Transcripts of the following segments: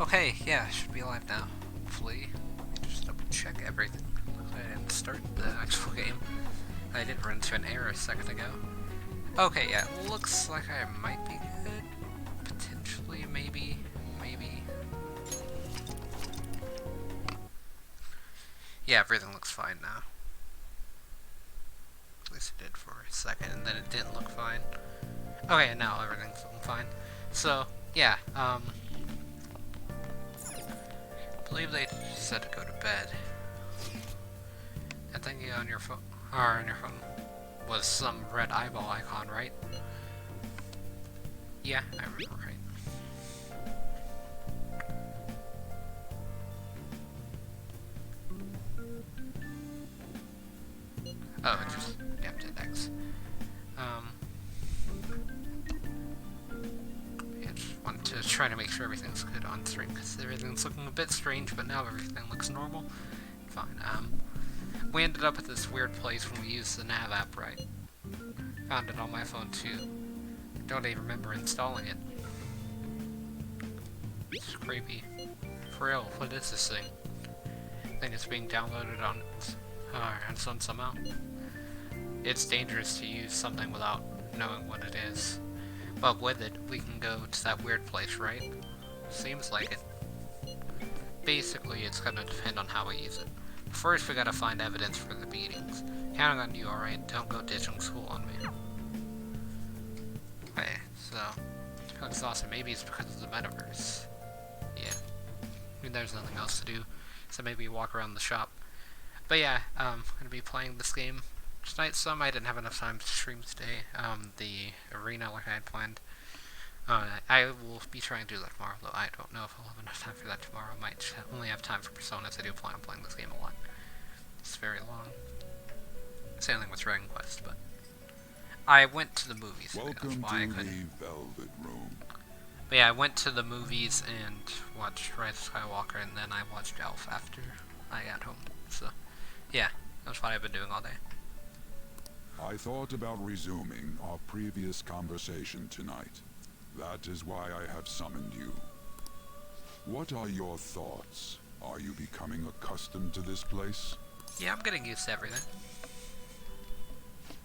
Okay, yeah, should be alive now. Hopefully. Just double check everything. And start the actual game. I did run into an error a second ago. Okay, yeah, looks like I might be good. Potentially, maybe. Yeah, everything looks fine now. At least it did for a second, and then it didn't look fine. Okay, now everything's looking fine. So, yeah, I believe they said to go to bed. I think on your phone, was some red eyeball icon, right? Yeah, I remember right. Oh, it just tapped it X. Yeah, just wanted to try to make sure everything's good on stream, because everything's looking a bit strange, but now everything looks normal. Fine. We ended up at this weird place when we used the nav app, right? Found it on my phone too. Don't even remember installing it. It's creepy. For real, what is this thing? I think it's being downloaded on somehow. It's dangerous to use something without knowing what it is. But with it, we can go to that weird place, right? Seems like it. Basically, it's gonna depend on how we use it. First, we gotta find evidence for the beatings. Counting on you, alright? Don't go ditching school on me. Okay, so... I feel exhausted. Maybe it's because of the metaverse. Yeah. I mean, there's nothing else to do, so maybe walk around the shop. But yeah, I'm gonna be playing this game tonight some. I didn't have enough time to stream today. The arena like I had planned. I will be trying to do that tomorrow, though I don't know if I'll have enough time for that tomorrow. I might only have time for Personas. I do plan on playing this game a lot. It's very long. Same thing with Dragon Quest, but I went to the movies. Welcome why to the Velvet Room. But yeah, I went to the movies and watched Rise of Skywalker, and then I watched Elf after I got home. So, yeah, that's what I've been doing all day. I thought about resuming our previous conversation tonight. That is why I have summoned you. What are your thoughts? Are you becoming accustomed to this place? Yeah, I'm getting used to everything.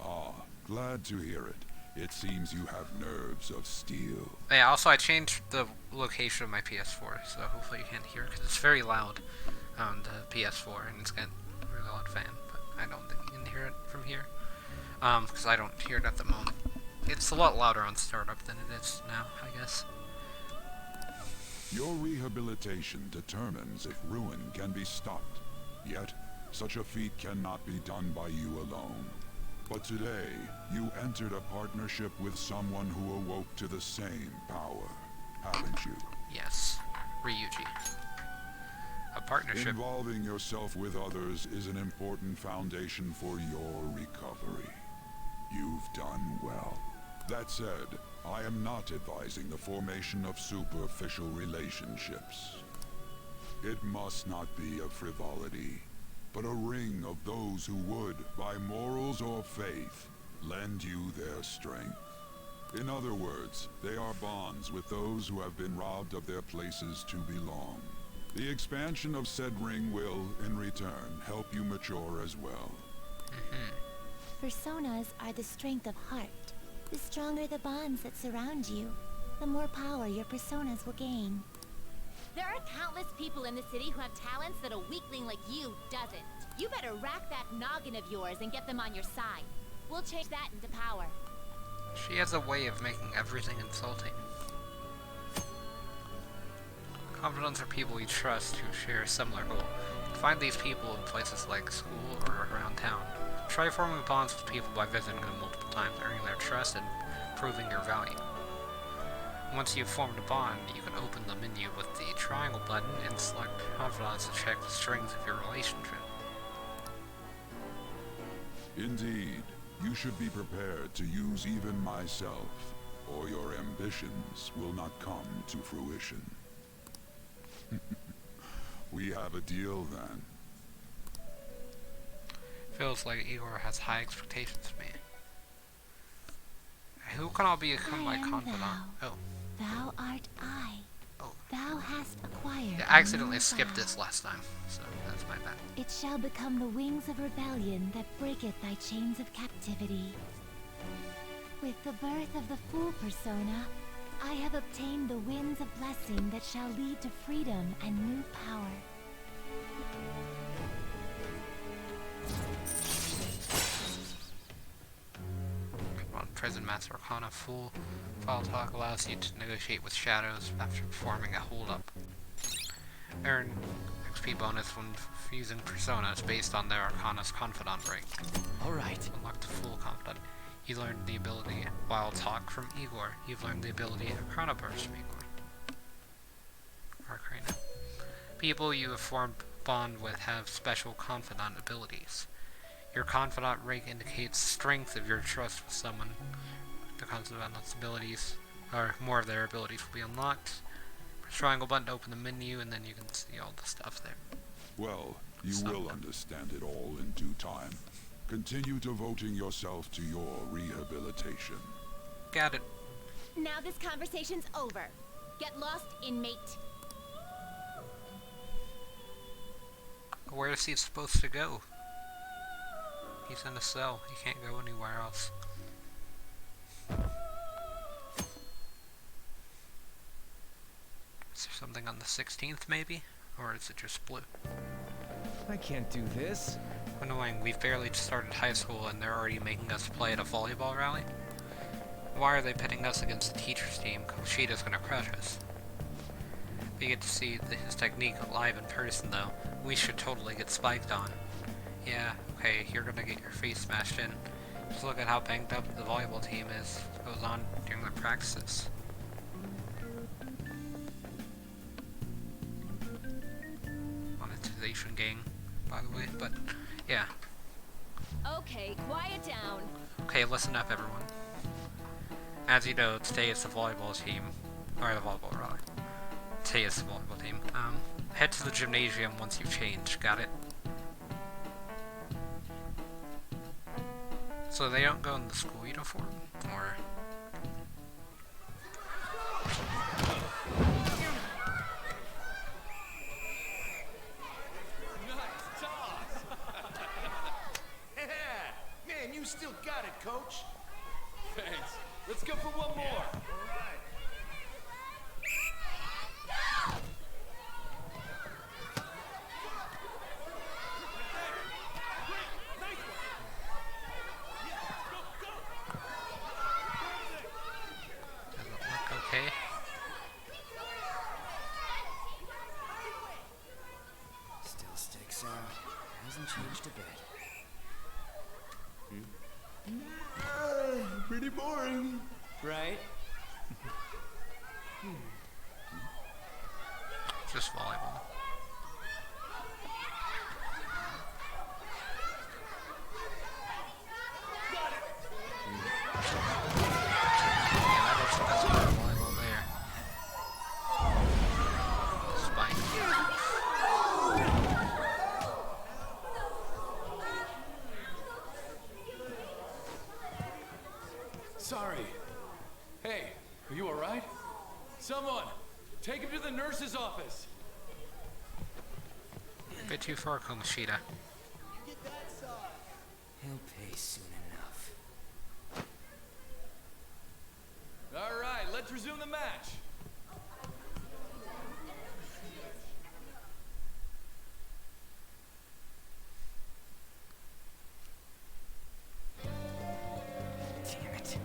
Ah, glad to hear it. It seems you have nerves of steel. Yeah, also I changed the location of my PS4, so hopefully you can't hear it, because it's very loud on the PS4, and it's got a really loud fan, but I don't think you can hear it from here, because I don't hear it at the moment. It's a lot louder on startup than it is now, I guess. Your rehabilitation determines if ruin can be stopped. Yet, such a feat cannot be done by you alone. But today, you entered a partnership with someone who awoke to the same power, haven't you? Yes, Ryuji. A partnership. Involving yourself with others is an important foundation for your recovery. You've done well. That said, I am not advising the formation of superficial relationships. It must not be a frivolity, but a ring of those who would, by morals or faith, lend you their strength. In other words, they are bonds with those who have been robbed of their places to belong. The expansion of said ring will, in return, help you mature as well. Personas are the strength of heart. The stronger the bonds that surround you, the more power your personas will gain. There are countless people in the city who have talents that a weakling like you doesn't. You better rack that noggin of yours and get them on your side. We'll change that into power. She has a way of making everything insulting. Confidants are people you trust who share a similar goal. Find these people in places like school or around town. Try forming bonds with people by visiting them multiple times, earning their trust and proving your value. Once you've formed a bond, you can open the menu with the triangle button and select confidants to check the strings of your relationship. Indeed, you should be prepared to use even myself, or your ambitions will not come to fruition. We have a deal then. Feels like Igor has high expectations of me. Who can I become my confidant? Thou art I. Oh. Thou past acquired. I accidentally new skipped vow. this last time, so that's my bad. It shall become the wings of rebellion that breaketh thy chains of captivity. With the birth of the Fool persona, I have obtained the winds of blessing that shall lead to freedom and new power. On Present Master Arcana Fool, File Talk allows you to negotiate with shadows after performing a hold-up. Earn XP bonus when using personas based on their Arcana's Confidant rank. Alright. Unlock the Fool Confidant. You learned the ability Wild Talk from Igor. You've learned the ability Arcana Burst from Igor. Arcana. People you have formed bond with have special Confidant abilities. Your Confidant rank indicates strength of your trust with someone. The Confidant's abilities, or more of their abilities, will be unlocked. Press triangle button to open the menu, and then you can see all the stuff there. Well, you will understand it all in due time. Continue devoting yourself to your rehabilitation. Got it. Now this conversation's over. Get lost, inmate. Where is he supposed to go? He's in a cell. He can't go anywhere else. Is there something on the 16th, maybe? Or is it just blue? I can't do this. Annoying, we've barely just started high school and they're already making us play at a volleyball rally? Why are they pitting us against the teacher's team? Kushida's gonna crush us. We get to see his technique live in person though. We should totally get spiked on. Yeah, okay, you're gonna get your face smashed in. Just look at how banged up the volleyball team is. It goes on during the practices. Monetization gang, by the way, but yeah. Okay, quiet down. Okay, listen up everyone. As you know, today is the volleyball team, or the volleyball rally. Today is the volleyball team. Head to the gymnasium once you've changed, got it? So they don't go in the school uniform, or... Man, you still got it, coach. Thanks. Let's go for one more. Doesn't look okay. Still sticks out. Hasn't changed a bit. Pretty boring. Right? Just volleyball. Yeah, that's a volleyball there. Spike. Sorry. Hey, are you alright? Someone, take him to the nurse's office. A bit too far, Kamoshida. He'll pay soon enough. Alright, let's resume the match. Damn it.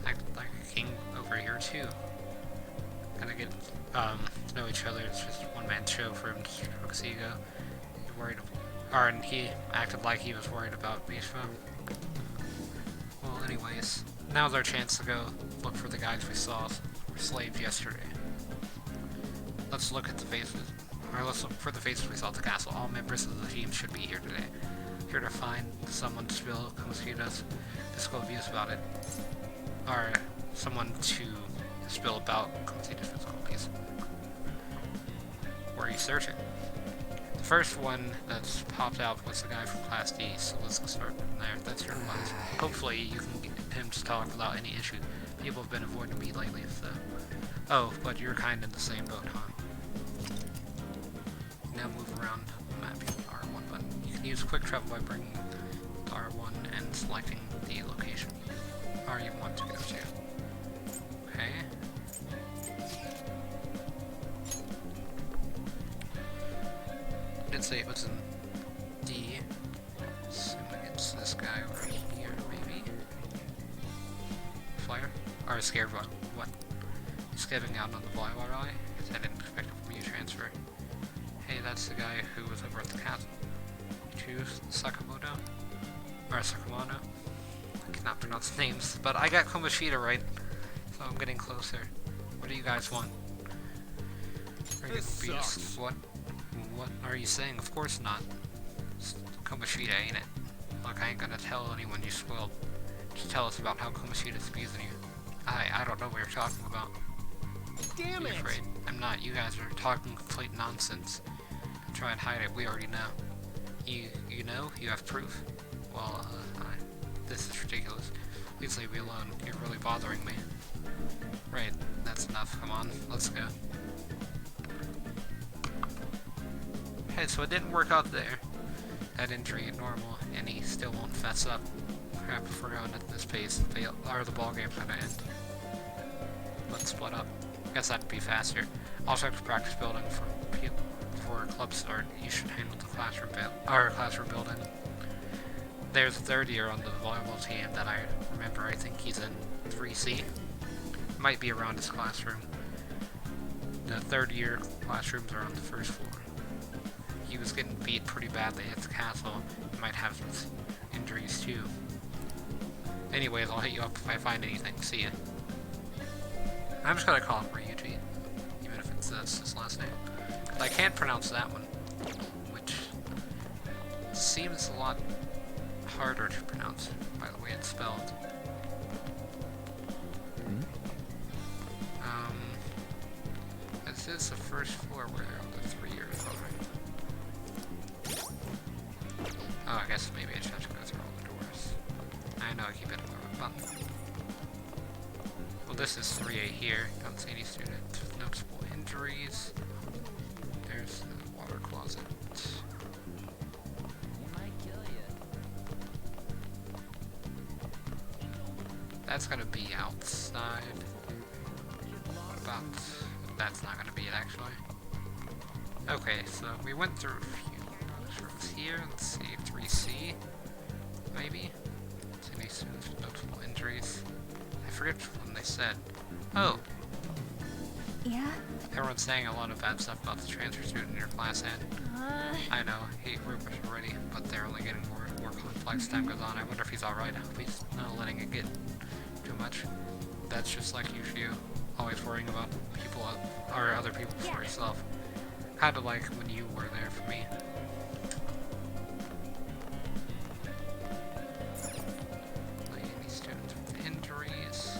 Act like a king over here too. Gonna get to know each other. It's just one man show for him to Roxigo. He's worried, and he acted like he was worried about Mishima. Well, anyways, now's our chance to go look for the guys we saw were slaves yesterday. Let's look at the faces, or let's look for the faces we saw at the castle. All members of the team should be here today. Here to find someone to spill Kamoshita's physical views about it, or someone to spill about Kamoshita's physical views. Where are you searching? The first one that's popped out was the guy from Class D, so let's start from there. That's your class. Hopefully you can get him to talk without any issue. People have been avoiding me lately, so... Oh, but you're kind of in the same boat, huh? around the map using the R1 button. You can use quick travel by bringing the R1 and selecting the location or you want to go to. Okay. Did say it was in D. Assuming it's this guy over here, maybe. Flyer? Or scared what? Skipping out on the volleyball rally? Because I didn't expect it from you transfer. Hey, that's the guy who was over at the castle. Choose Sakamoto? Or Sakamoto? I cannot pronounce names, but I got Komashita right, so I'm getting closer. What do you guys want? Are you This gonna be sucks. what? What are you saying? Of course not. It's Komashita, ain't it? Look, I ain't gonna tell anyone you spoiled. Just tell us about how Komashita's abusing you. I don't know what you're talking about. Damn Be it! afraid. I'm not. You guys are talking complete nonsense. Try and hide it. We already know. You know? You have proof? Well, this is ridiculous. Please leave me alone. You're really bothering me. Right. That's enough. Come on. Let's go. Hey, so it didn't work out there. That injury normal, and he still won't fess up. Crap, if we're going at this pace, the ball game's gonna end. Let's split up. Guess that'd be faster. Also have to practice building before club start. You should handle the classroom building. There's a third year on the volleyball team that I remember. I think he's in 3C. Might be around his classroom. The third year classrooms are on the first floor. He was getting beat pretty badly at the castle. He might have some injuries too. Anyways, I'll hit you up if I find anything. See ya. I'm just gonna call him Ryuji, even if it's his last name. I can't pronounce that one, which seems a lot harder to pronounce by the way it's spelled. This is the first floor where they're on the 3 years already. Oh, I guess maybe I should have to go through all the doors. I know I keep hitting the wrong button. Well, this is 3A here. Don't see any students with noticeable injuries. There's the water closet. That's gonna be outside. What about... That's not gonna be it, actually. Okay, so we went through a few rooms here. Let's see, 3C, maybe? See any students with notable injuries? I forget which one they said. Oh! Yeah? Everyone's saying a lot of bad stuff about the transfer student in your class, and I know, hate rumors already, but they're only getting more and more complex as time goes on. I wonder if he's alright. I hope he's not letting it get too much. That's just like you, always worrying about people or other people for yourself. Kinda like when you were there for me. Any students with injuries?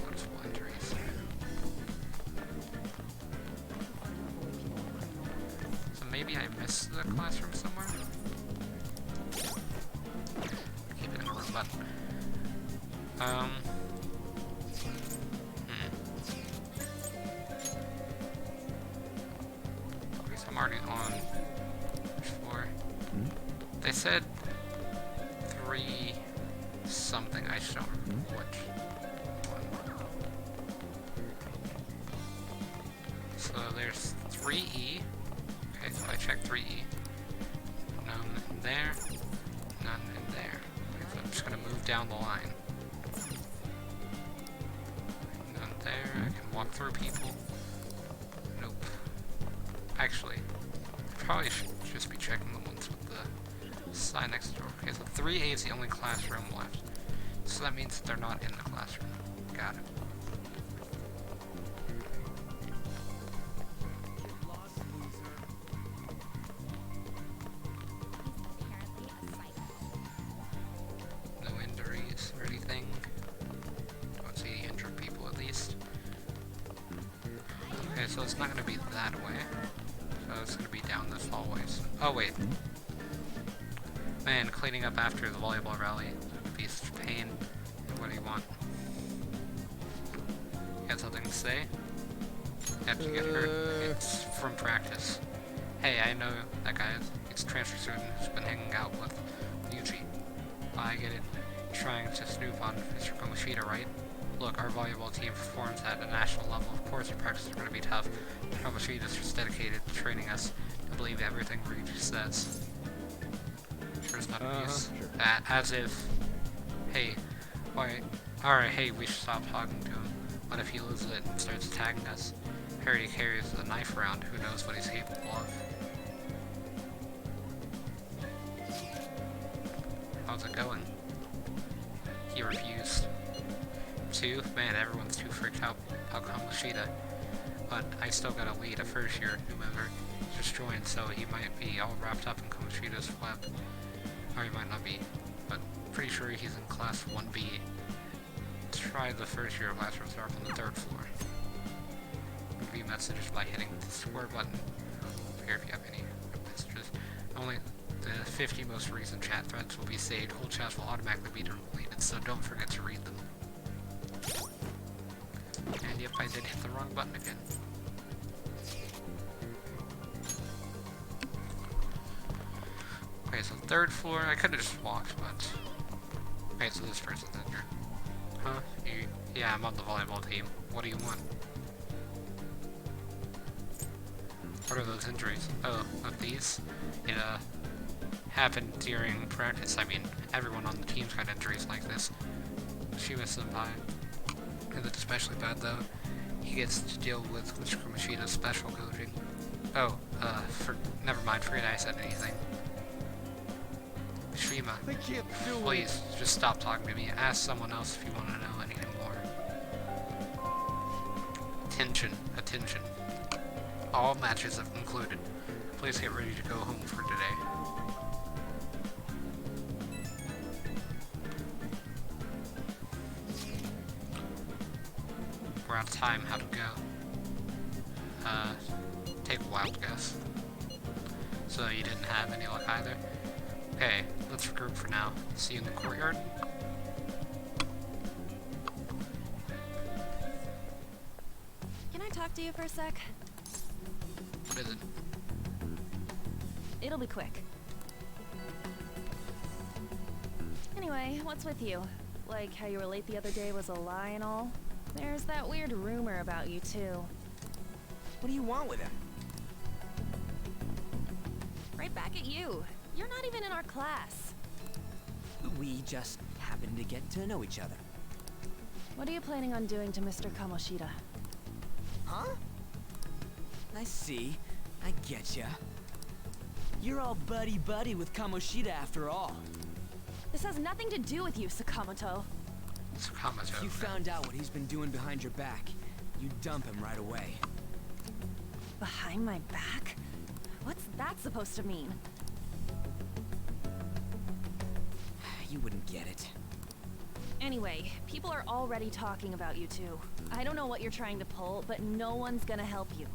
Noticeable injuries. So maybe I missed the classroom somewhere? Keep it in the wrong button. Okay, so I'm already on which floor? They said 3 something, I just don't remember which one. So there's 3E. Okay, so I checked 3E. None in there. None in there. Okay, so I'm just gonna move down the line. None there. I can walk through people. Nope. Actually, I probably should just be checking the ones with the sign next door. Okay, so 3A is the only classroom left. So that means they're not in the classroom. Got it. No injuries or anything. Don't see any injured people at least. Okay, so it's not going to be that way. So it's going to be down this hallway. Oh wait. Man, cleaning up after the volleyball rally would be such a pain. What do you want? Got something to say? After you get hurt, it's from practice. Hey, I know that guy. It's a transfer student who's been hanging out with Yuji. I get it. Trying to snoop on Mr. Kamoshida, right? Look, our volleyball team performs at a national level. Of course, your practices are going to be tough. Kamoshida's just dedicated to training us to believe everything Ryuji says. Sure it's not abuse. Sure. As if, hey, alright, hey, we should stop talking to him. What if he loses it and starts attacking us? Harry carries a knife around. Who knows what he's capable of? How's it going? He refused. 2? Man, everyone's too freaked out about Kamoshida. But I still got a lead, a first year new member. Just joined, so he might be all wrapped up in Kamoshida's web. Or he might not be, but pretty sure he's in class 1B. Try the first year classrooms are up on the 3rd floor. View messages by hitting the square button here if you have any messages. Only the 50 most recent chat threads will be saved. Whole chats will automatically be deleted, so don't forget to read them. And yep, I did hit the wrong button again. Okay, so 3rd floor, I could've just walked, but... Okay, so this person's in here. Huh? Yeah, I'm on the volleyball team. What do you want? What are those injuries? Oh, of these? It, happened during practice. I mean, everyone on the team's got injuries like this. Shima-senpai. And it's especially bad, though. He gets to deal with Mr. Kamoshida's special coaching. Oh, never mind, forget I said anything. Shima, I can't do it. please, just stop talking to me. Ask someone else if you want to know anything more. Attention. All matches have concluded. Please get ready to go home for today. We're out of time. How to go? Take a wild guess. So you didn't have any luck either? Okay, let's regroup for now. See you in the courtyard. Can I talk to you for a sec? What is it? It'll be quick. Anyway, what's with you? Like how you were late the other day was a lie and all? There's that weird rumor about you too. What do you want with him? Right back at you. You're not even in our class. We just happen to get to know each other. What are you planning on doing to Mr. Kamoshida? Huh? I see. I getcha. You're all buddy-buddy with Kamoshida after all. This has nothing to do with you, Sakamoto. Sakamoto. If you found out what he's been doing behind your back, you'd dump him right away. Behind my back? What's that supposed to mean? You wouldn't get it. Anyway, people are already talking about you two. I don't know what you're trying to pull, but no one's gonna help you.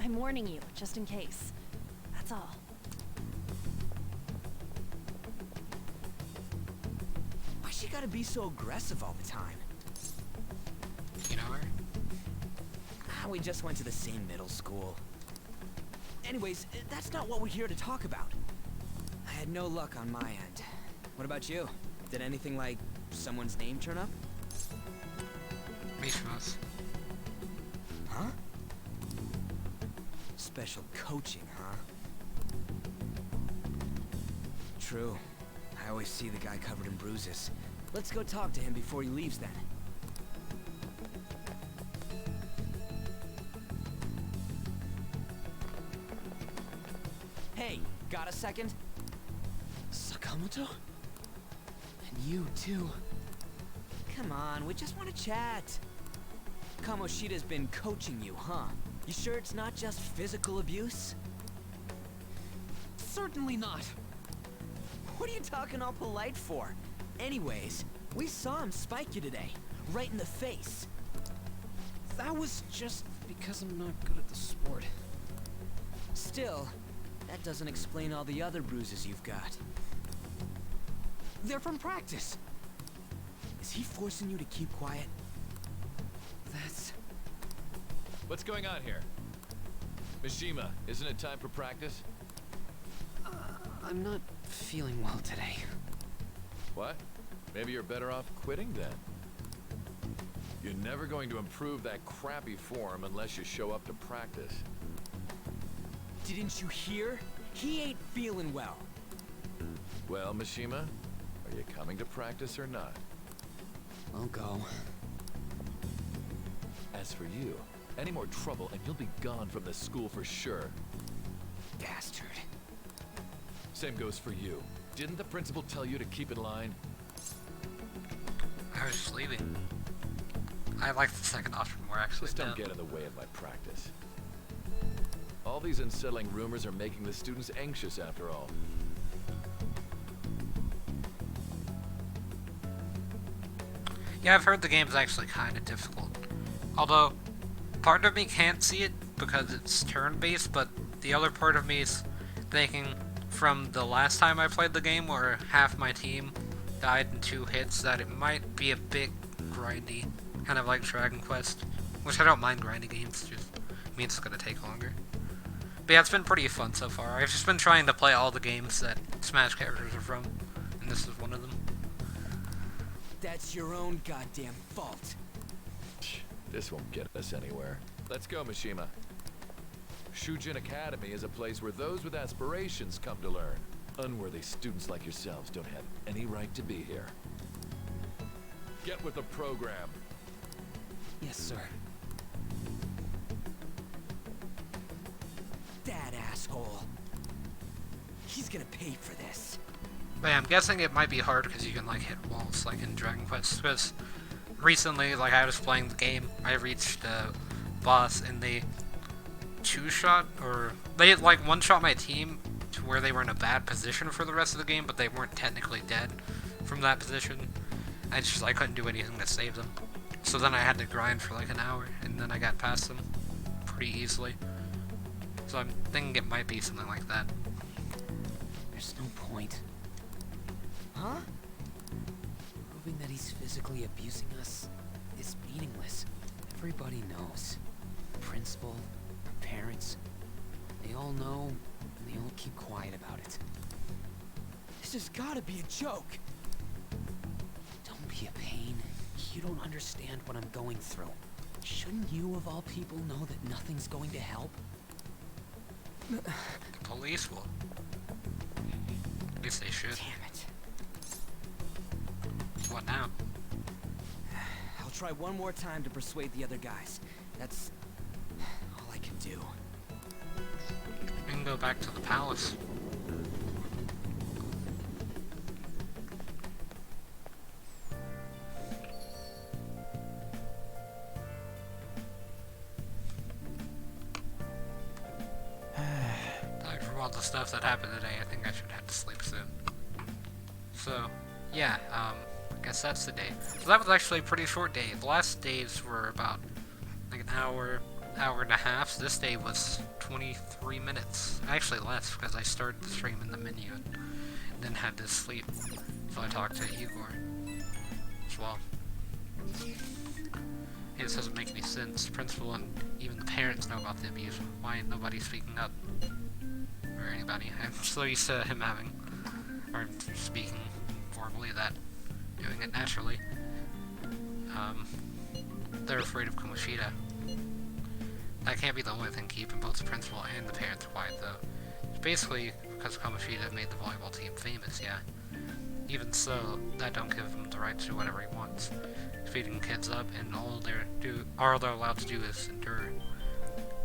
I'm warning you, just in case. That's all. Why she gotta be so aggressive all the time? You know her? We just went to the same middle school. Anyways, that's not what we're here to talk about. I had no luck on my end. What about you? Did anything like someone's name turn up? Mishima's. Huh? Special coaching, huh? True. I always see the guy covered in bruises. Let's go talk to him before he leaves then. Hey, got a second? Sakamoto? And you too. Come on, we just want to chat. Kamoshida's been coaching you, huh? You sure it's not just physical abuse? Certainly not. What are you talking all polite for? Anyways, we saw him spike you today, right in the face. That was just because I'm not good at the sport. Still, that doesn't explain all the other bruises you've got. They're from practice. Is he forcing you to keep quiet? What's going on here? Mishima, isn't it time for practice? I'm not feeling well today. What? Maybe you're better off quitting then. You're never going to improve that crappy form unless you show up to practice. Didn't you hear? He ain't feeling well. Well, Mishima, are you coming to practice or not? I'll go. As for you, any more trouble and you'll be gone from this school for sure. Bastard. Same goes for you. Didn't the principal tell you to keep in line? I was just leaving. I like the second option more, actually. Just don't get in the way of my practice. All these unsettling rumors are making the students anxious after all. Yeah, I've heard the game's actually kind of difficult. Although, part of me can't see it because it's turn-based, but the other part of me is thinking from the last time I played the game where half my team died in 2 hits that it might be a bit grindy. Kind of like Dragon Quest. Which I don't mind grindy games, just means it's gonna take longer. But yeah, it's been pretty fun so far. I've just been trying to play all the games that Smash characters are from, and this is one of them. That's your own goddamn fault. This won't get us anywhere. Let's go, Mishima. Shujin Academy is a place where those with aspirations come to learn. Unworthy students like yourselves don't have any right to be here. Get with the program. Yes, sir. That asshole. He's gonna pay for this. But yeah, I'm guessing it might be hard because you can like hit walls like in Dragon Quest. Because recently, like I was playing the game, I reached a boss and they 2-shot, or they like 1-shot my team to where they were in a bad position for the rest of the game, but they weren't technically dead from that position. I couldn't do anything to save them. So then I had to grind for like an hour, and then I got past them pretty easily. So I'm thinking it might be something like that. There's no point. Huh? Proving that he's physically abusing us is meaningless. Everybody knows. The principal, our parents, they all know, and they all keep quiet about it. This has gotta be a joke. Don't be a pain. You don't understand what I'm going through. Shouldn't you, of all people, know that nothing's going to help? The police will. At least they should. Damn it. What now? I'll try one more time to persuade the other guys. That's all I can do. We can go back to the palace. From all the stuff that happened today, I think I should head to sleep soon. So, yeah, I guess that's the day. So that was actually a pretty short day. The last days were about like an hour and a half. So this day was 23 minutes. Actually less, because I started the stream in the menu and then had to sleep. So I talked to Igor as well. Hey, this doesn't make any sense. The principal and even the parents know about the abuse. Why ain't nobody speaking up? Or anybody. I'm so used to him having, or speaking formally, that doing it naturally. They're afraid of Kamoshida. That can't be the only thing keeping both the principal and the parents quiet, though. It's basically because Kamoshida made the volleyball team famous, yeah. Even so, that don't give him the right to do whatever he wants. He's feeding kids up, and all they're allowed to do is endure.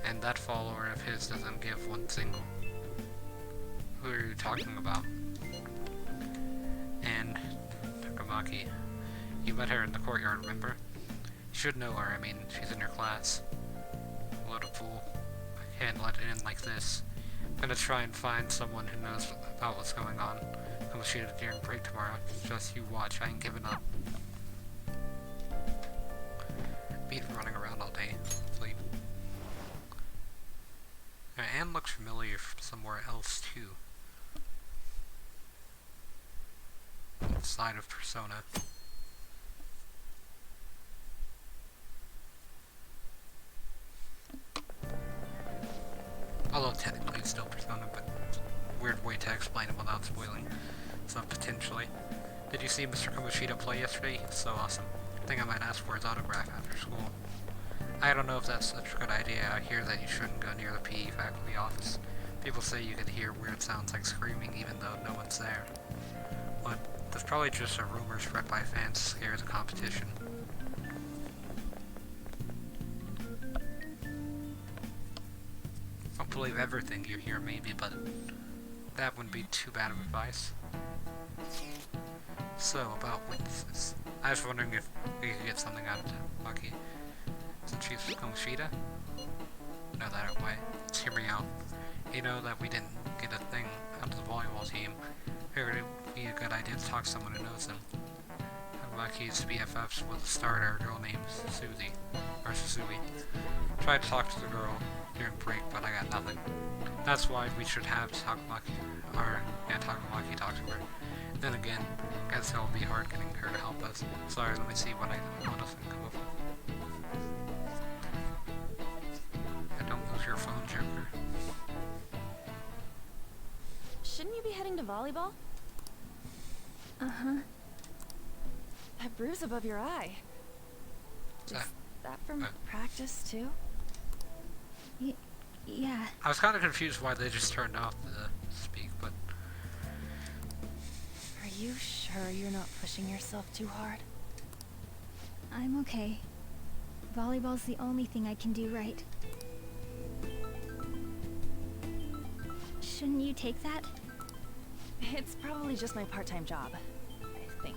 And that follower of his doesn't give one single. Who are you talking about? And Takamaki. You met her in the courtyard, remember? You should know her, I mean, she's in your class. What a fool. I can't let it end like this. I'm gonna try and find someone who knows about what's going on. I'm gonna shoot it during break tomorrow. Just you watch, I ain't giving up. Been running around all day. Sleep. Anne looks familiar from somewhere else, too. Side of Persona. Although technically it's still Persona, but weird way to explain it without spoiling. So potentially. Did you see Mr. Kamoshida play yesterday? He's so awesome. I think I might ask for his autograph after school. I don't know if that's such a good idea. I hear that you shouldn't go near the PE faculty office. People say you can hear weird sounds like screaming even though no one's there. But that's probably just a rumor spread by fans to scare the competition. Don't believe everything you hear maybe, but that wouldn't be too bad of advice. So, about witnesses. I was wondering if we could get something out of Lucky. Since she's Kamoshida? No, that out way. Just hear me out. You know that we didn't get a thing out of the volleyball team. Figured it'd be a good idea to talk to someone who knows him. Lucky's BFFs with a starter girl named Susie. Or Susui. Tried to talk to the girl during break, but I got nothing. That's why we should have Takamaki, Takamaki talk to her. Then again, guess it'll be hard getting her to help us. Sorry, let me see what else I can come up with. Don't lose your phone, Joker. Shouldn't you be heading to volleyball? Uh-huh. That bruise above your eye. Is that from practice, too? Yeah. I was kind of confused why they just turned off the speak, but... Are you sure you're not pushing yourself too hard? I'm okay. Volleyball's the only thing I can do right. Shouldn't you take that? It's probably just my part-time job, I think.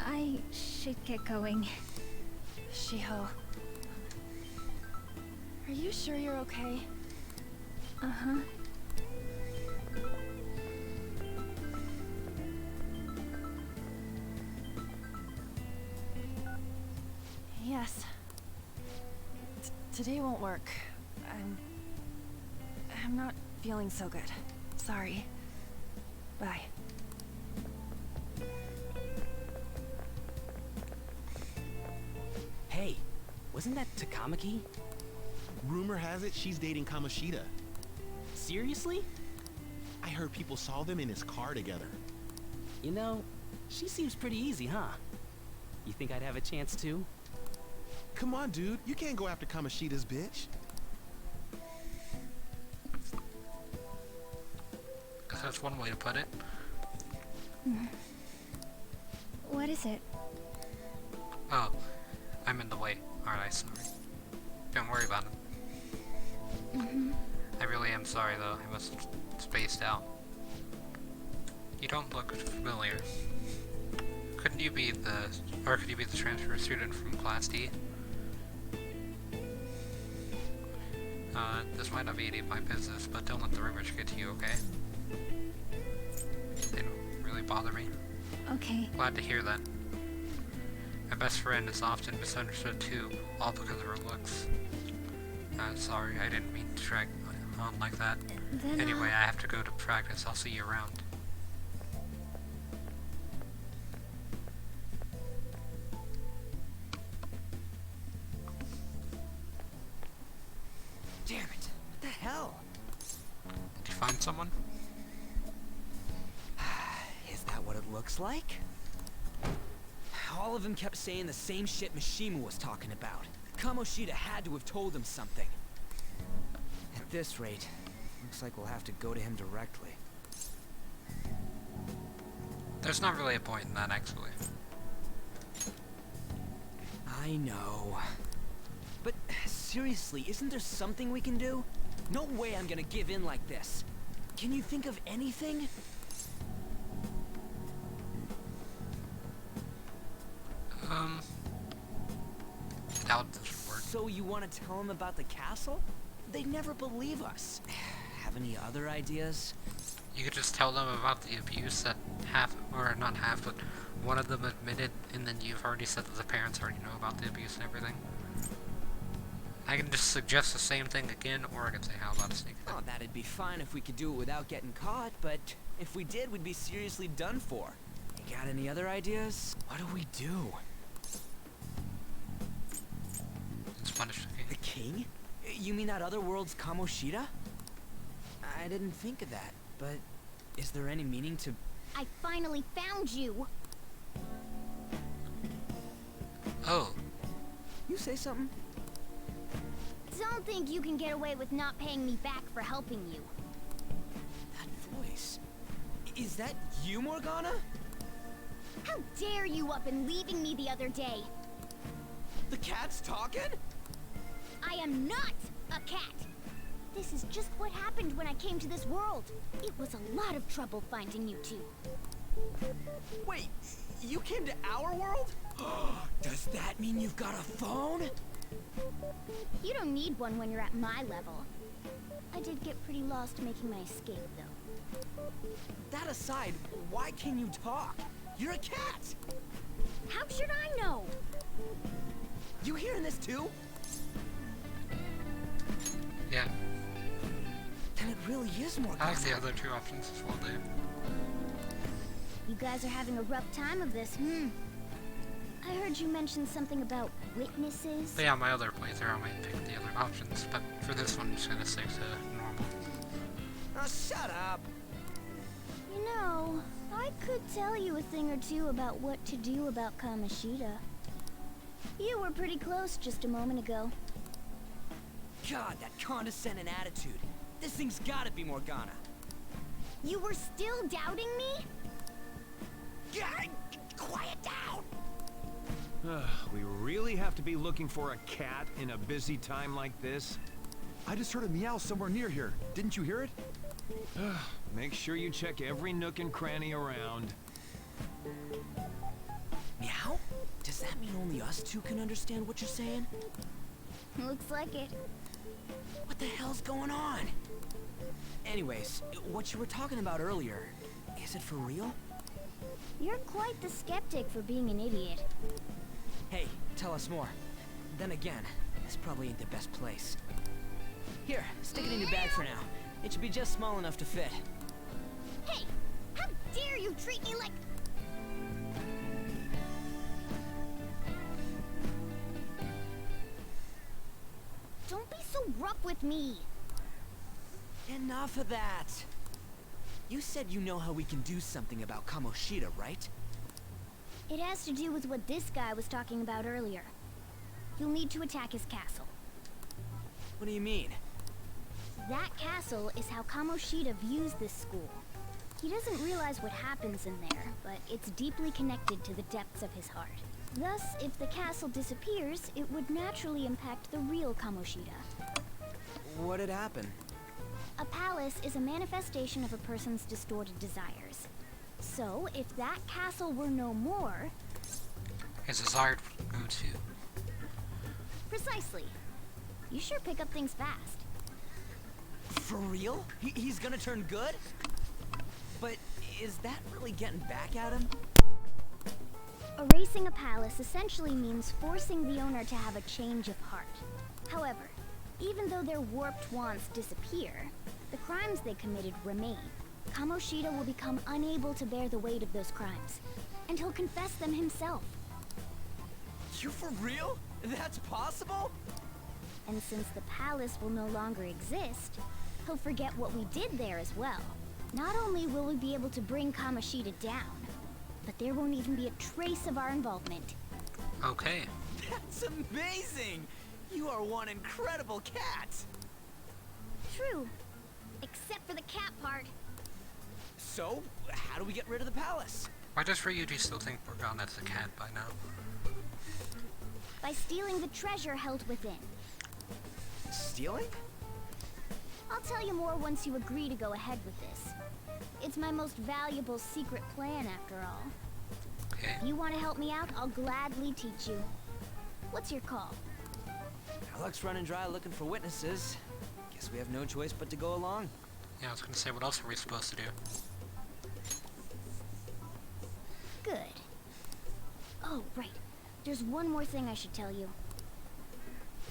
I should get going. Shiho. Are you sure you're okay? Uh-huh. Yes. Today won't work. I'm not feeling so good. Sorry. Bye. Hey, wasn't that Takamaki? Rumor has it she's dating Kamoshida. Seriously? I heard people saw them in his car together. You know, she seems pretty easy, huh? You think I'd have a chance too? Come on, dude. You can't go after Kamoshida's bitch. Guess that's one way to put it. What is it? Oh, I'm in the way. Alright, sorry. Don't worry about it. I really am sorry though, I must have spaced out. You don't look familiar. Could you be the transfer student from Class D? This might not be any of my business, but don't let the rumors get to you, okay? They don't really bother me. Okay. Glad to hear that. My best friend is often misunderstood too, all because of her looks. Sorry, I didn't mean to drag on like that. Then Anyway, I have to go to practice. I'll see you around. Damn it! What the hell? Did you find someone? Is that what it looks like? All of them kept saying the same shit Mishima was talking about. Kamoshida had to have told him something. At this rate, looks like we'll have to go to him directly. There's not really a point in that, actually. I know. But seriously, isn't there something we can do? No way I'm gonna give in like this. Can you think of anything? Doubt this word. So you want to tell them about the castle? They'd never believe us. Have any other ideas? You could just tell them about the abuse that not half, but one of them admitted, and then you've already said that the parents already know about the abuse and everything. I can just suggest the same thing again, or I can say how about a sneak attack. Oh, that'd be fine if we could do it without getting caught, but if we did, we'd be seriously done for. You got any other ideas? What do we do? Let's punish the king. The king? You mean that other world's Kamoshida? I didn't think of that, but is there any meaning to... I finally found you! Oh, You say something? Don't think you can get away with not paying me back for helping you. That voice... Is that you, Morgana? How dare you up and leaving me the other day? The cat's talking? I am not a cat! This is just what happened when I came to this world. It was a lot of trouble finding you two. Wait, you came to our world? Does that mean you've got a phone? You don't need one when you're at my level. I did get pretty lost making my escape, though. That aside, why can you talk? You're a cat! How should I know? You hearing this too? yeah. Then it really is Morgana. I like the other two options as well, Dave. You guys are having a rough time of this, I heard you mention something about witnesses. But yeah, my other playthrough, I might pick the other options, but for this one, I'm just gonna stick to normal. Oh, shut up! You know, I could tell you a thing or two about what to do about Kamoshida. You were pretty close just a moment ago. God, that condescending attitude. This thing's gotta be Morgana. You were still doubting me? God, quiet down! We really have to be looking for a cat in a busy time like this? I just heard a meow somewhere near here. Didn't you hear it? Make sure you check every nook and cranny around. Meow? Does that mean only us two can understand what you're saying? Looks like it. What the hell's going on? Anyways, what you were talking about earlier, is it for real? You're quite the skeptic for being an idiot. Hey, tell us more. Then again, this probably ain't the best place. Here, stick it in your bag for now. It should be just small enough to fit. Hey! How dare you treat me like... Don't be so rough with me! Enough of that! You said you know how we can do something about Kamoshida, right? It has to do with what this guy was talking about earlier. You'll need to attack his castle. What do you mean? That castle is how Kamoshida views this school. He doesn't realize what happens in there, but it's deeply connected to the depths of his heart. Thus, if the castle disappears, it would naturally impact the real Kamoshida. What'd happen? A palace is a manifestation of a person's distorted desires. So, if that castle were no more... His desired go to. Precisely. You sure pick up things fast. For real? He's gonna turn good? But is that really getting back at him? Erasing a palace essentially means forcing the owner to have a change of heart. However, even though their warped wants disappear, the crimes they committed remain. Kamoshida will become unable to bear the weight of those crimes, and he'll confess them himself. You for real? That's possible? And since the palace will no longer exist, he'll forget what we did there as well. Not only will we be able to bring Kamoshida down, but there won't even be a trace of our involvement. Okay. That's amazing! You are one incredible cat! True. Except for the cat part. So, how do we get rid of the palace? Why does Ryuji still think Morgana's a cat by now? By stealing the treasure held within. Stealing? I'll tell you more once you agree to go ahead with this. It's my most valuable secret plan, after all. Okay. If you want to help me out, I'll gladly teach you. What's your call? Our luck's running dry looking for witnesses. Guess we have no choice but to go along. Yeah, I was gonna say, what else are we supposed to do? Good. Oh, right. There's one more thing I should tell you.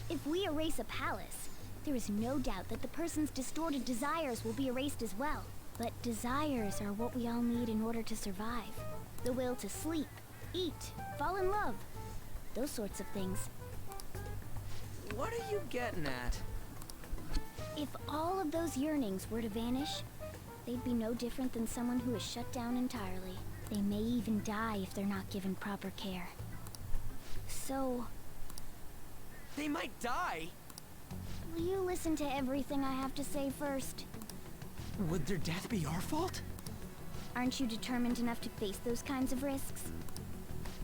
If we erase a palace, there is no doubt that the person's distorted desires will be erased as well. But desires are what we all need in order to survive. The will to sleep, eat, fall in love. Those sorts of things. What are you getting at? If all of those yearnings were to vanish, they'd be no different than someone who is shut down entirely. They may even die if they're not given proper care. So, They might die? will you listen to everything I have to say first? Would their death be our fault? Aren't you determined enough to face those kinds of risks?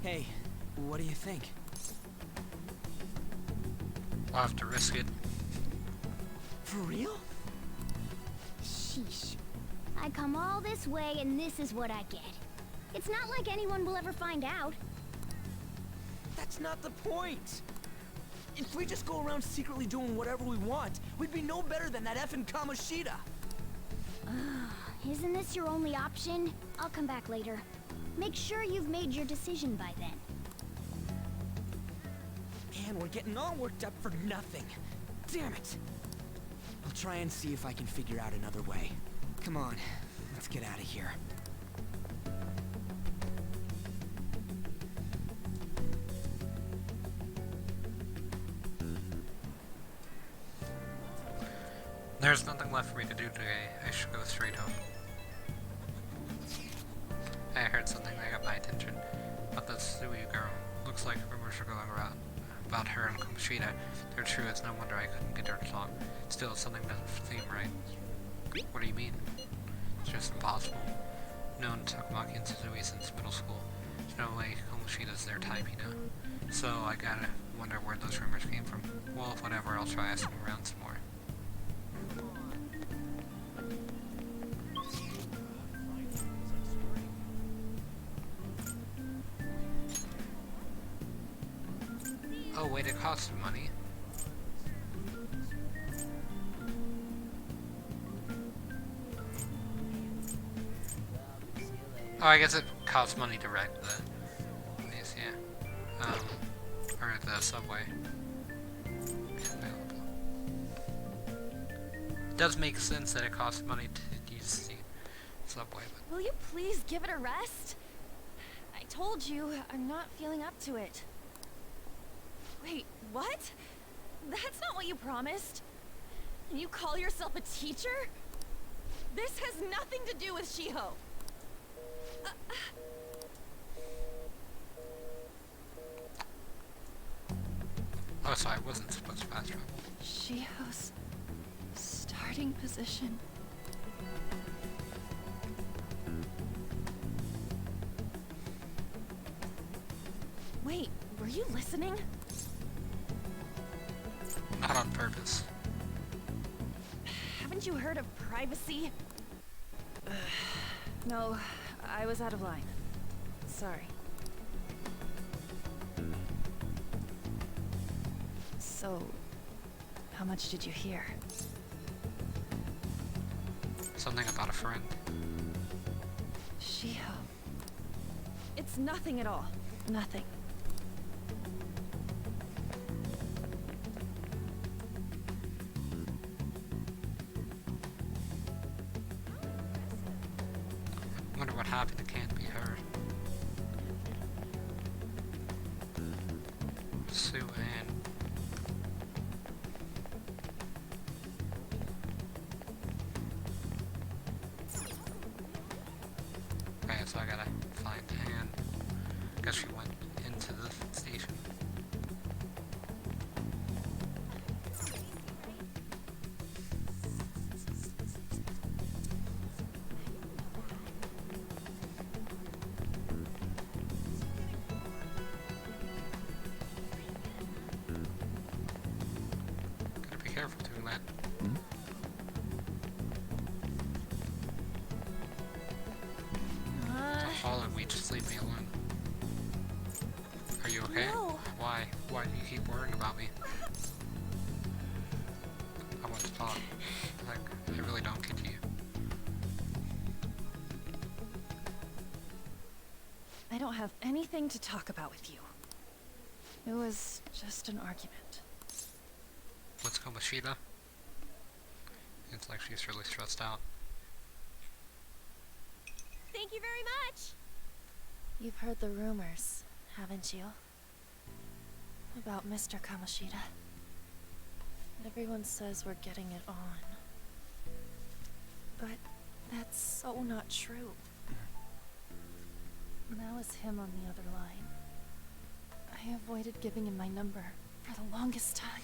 Hey, what do you think? I'll have to risk it. For real? Sheesh. I come all this way and this is what I get. It's not like anyone will ever find out. That's not the point! If we just go around secretly doing whatever we want, we'd be no better than that effing Kamoshida! Isn't this your only option? I'll come back later. Make sure you've made your decision by then. Man, we're getting all worked up for nothing. Damn it! I'll try and see if I can figure out another way. Come on, let's get out of here. There's nothing left for me to do today. I should go straight home. I heard something that got my attention about the Sui girl. Looks like rumors are going around about her and Kamoshida. They're true, it's no wonder I couldn't get her to talk. Still, something doesn't seem right. What do you mean? It's just impossible. Known Takamaki and Suzui since middle school. There's no way Kamoshida's their type, you know? So I gotta wonder where those rumors came from. Well, whatever, I'll try asking around some more. Oh wait, it costs money. Oh, I guess it costs money to ride the place, yeah. Or the subway. Available. Does make sense that it costs money to use the subway, but Will you please give it a rest? I told you, I'm not feeling up to it. Wait, what? That's not what you promised. And you call yourself a teacher? This has nothing to do with Shiho. oh, so I wasn't supposed to fast travel. Shiho's starting position. Wait, were you listening? Not on purpose. Haven't you heard of privacy? No, I was out of line. Sorry. So, how much did you hear? Something about a friend. Shiho. It's nothing at all. Nothing. Wonder what happened. It can't be her. Sue Ann. Okay, so I gotta find Ann. Guess she went into the station. Gotta be careful doing that. All of we just leave me alone. Are you okay? No. Why? Why do you keep worrying about me? I want to talk. Like, I really don't get you. I don't have anything to talk about with you. It was just an argument. What's Kamoshida? It's like she's really stressed out. Thank you very much. You've heard the rumors, haven't you? About Mr. Kamoshida. Everyone says we're getting it on. But that's so not true. That was him on the other line. I avoided giving him my number for the longest time.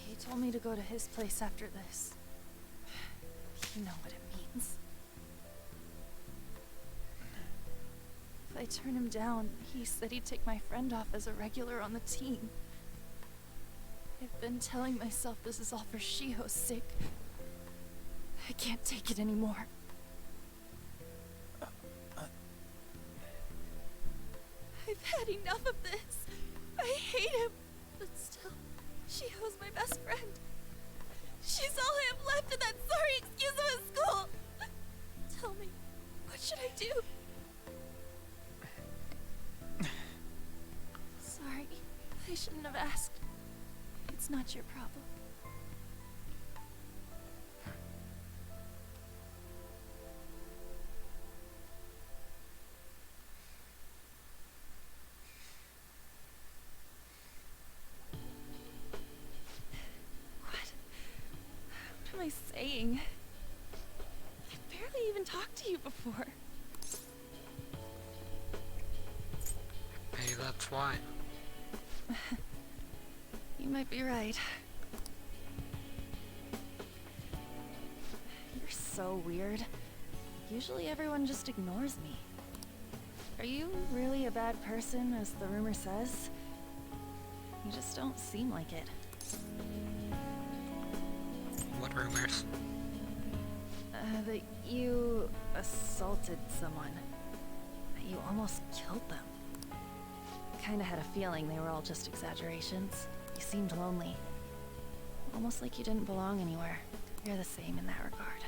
He told me to go to his place after this. You know what it means. If I turn him down, he said he'd take my friend off as a regular on the team. I've been telling myself this is all for Shiho's sake. I can't take it anymore. I've had enough of this. I hate him. But still, Shiho's my best friend. She's all I have left in that sorry excuse of a school. Tell me, what should I do? Sorry, I shouldn't have asked. It's not your problem. What am I saying? I barely even talked to you before. Maybe that's why. You might be right. You're so weird. Usually everyone just ignores me. Are you really a bad person, as the rumor says? You just don't seem like it. What rumors? That you assaulted someone. That you almost killed them. Kinda had a feeling they were all just exaggerations. You seemed lonely. Almost like you didn't belong anywhere. You're the same in that regard.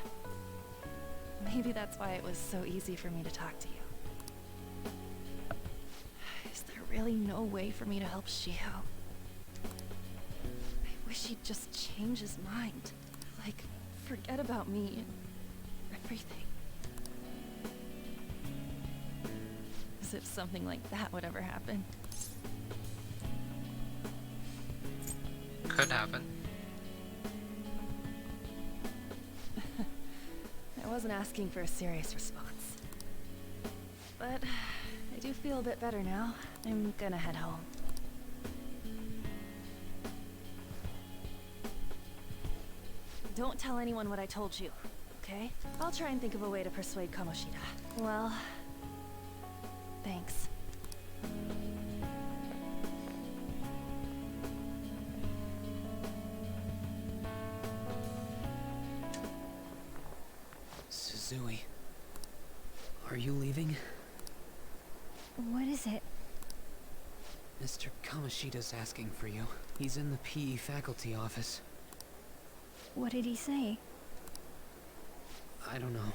Maybe that's why it was so easy for me to talk to you. Is there really no way for me to help Shiho? I wish he'd just change his mind. Like, forget about me and everything. As if something like that would ever happen. Could happen. I wasn't asking for a serious response. But I do feel a bit better now. I'm gonna head home. Don't tell anyone what I told you, okay? I'll try and think of a way to persuade Kamoshida. Well, thanks. Suzui, are you leaving? What is it? Mr. Kamoshida's asking for you. He's in the PE faculty office. What did he say? I don't know.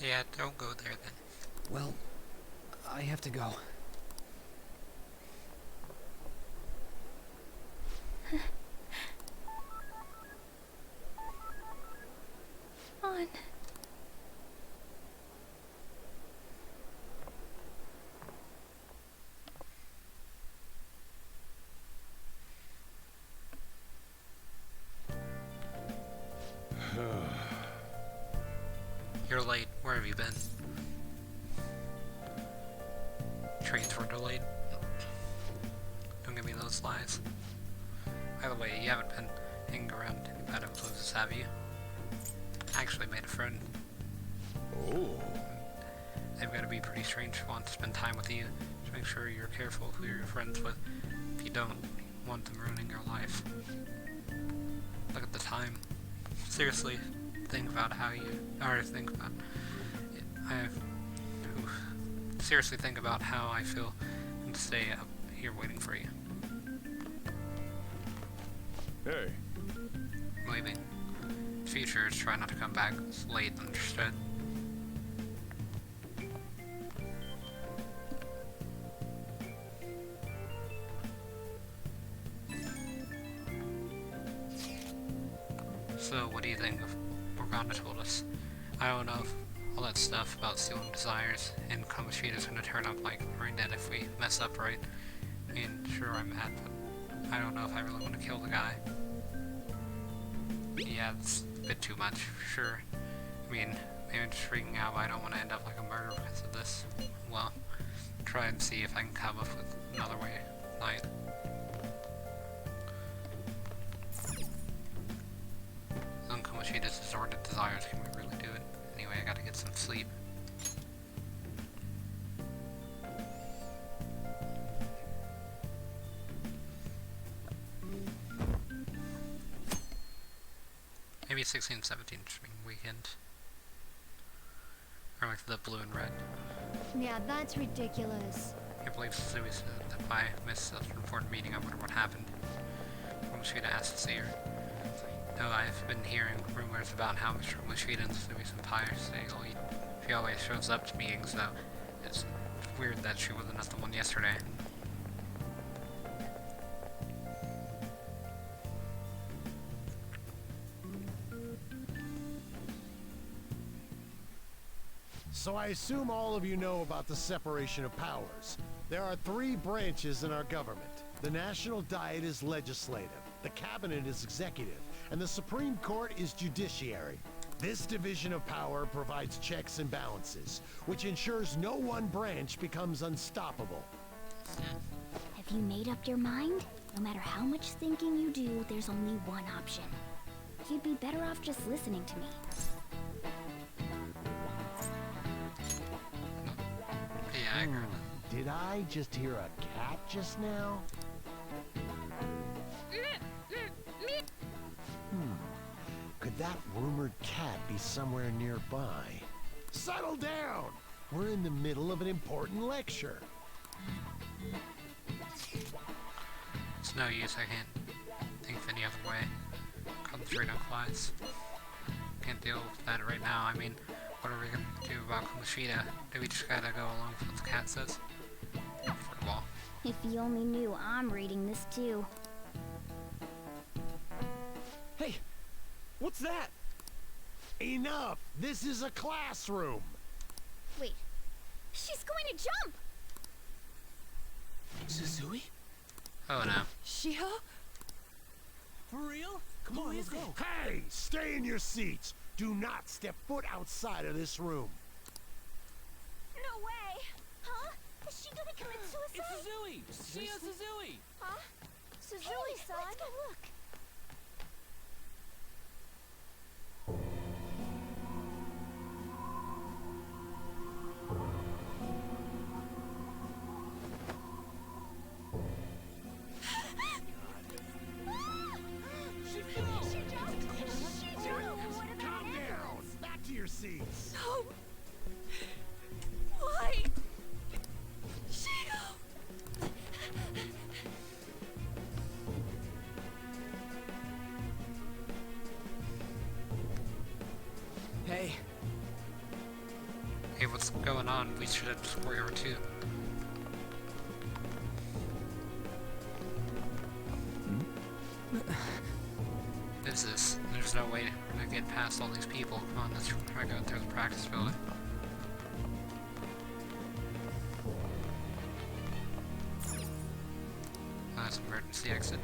Yeah, don't go there then. Well, I have to go. On. You're late. Where have you been? Trains were delayed. Don't give me those lies. By the way, you haven't been hanging around any bad influences, have you? I actually made a friend. Oh. They've got to be pretty strange to want to spend time with you. Just make sure you're careful who you're friends with. If you don't want them ruining your life. Look at the time. Seriously, think about how you... Or think about... Seriously think about how I feel and stay up here waiting for you. Hey. Leaving. Future is try not to come back. It's late, understood. So, what do you think of Morgana told us? I don't know if all that stuff about stealing desires and Kamoshida's gonna turn up like brain dead if we mess up, right? I mean, sure I'm mad, but I don't know if I really want to kill the guy. Yeah, it's a bit too much, for sure. I mean, maybe I'm just freaking out, but I don't want to end up like a murderer because of this. Well, try and see if I can come up with another way tonight. Kamoshida's disordered desires, can we really do it? Anyway, I gotta get some sleep. Maybe 16, 17 streaming weekend. Or like the blue and red. Yeah, that's ridiculous. I can't believe Suzui said that if I missed such an important meeting, I wonder what happened. Kamoshida asked to see her. Though I've been hearing rumors about how Mr. Kamoshida and Suzui-senpai say she always shows up to meetings, though it's weird that she wasn't at the one yesterday. So I assume all of you know about the separation of powers. There are 3 branches in our government. The National Diet is legislative, the Cabinet is executive, and the Supreme Court is judiciary. This division of power provides checks and balances, which ensures no one branch becomes unstoppable. Have you made up your mind? No matter how much thinking you do, there's only one option. You'd be better off just listening to me. Did I just hear a cat just now? Could that rumored cat be somewhere nearby? Settle down! We're in the middle of an important lecture. It's no use, I can't think of any other way. Concentrate on class. Can't deal with that right now. I mean, what are we gonna do about Kamoshida? Do we just gotta go along with what the cat says? For a while. If you only knew I'm reading this too. Hey, what's that? Enough! This is a classroom! Wait, she's going to jump! Suzui? Oh no. Shiho? For real? Come on, let's go. Hey! Stay in your seats! Do not step foot outside of this room! No way! Huh? Is she gonna commit suicide? It's Suzui! Shia Suzui! Huh? Suzui-san? Let's go look. Calm down! Back to your seats! No! Why? Shiho! Hey. Hey, what's going on? We should have just warrior too. Is this? There's no way we're gonna get past all these people. Come on, let's try to go through the practice building. That's an emergency exit.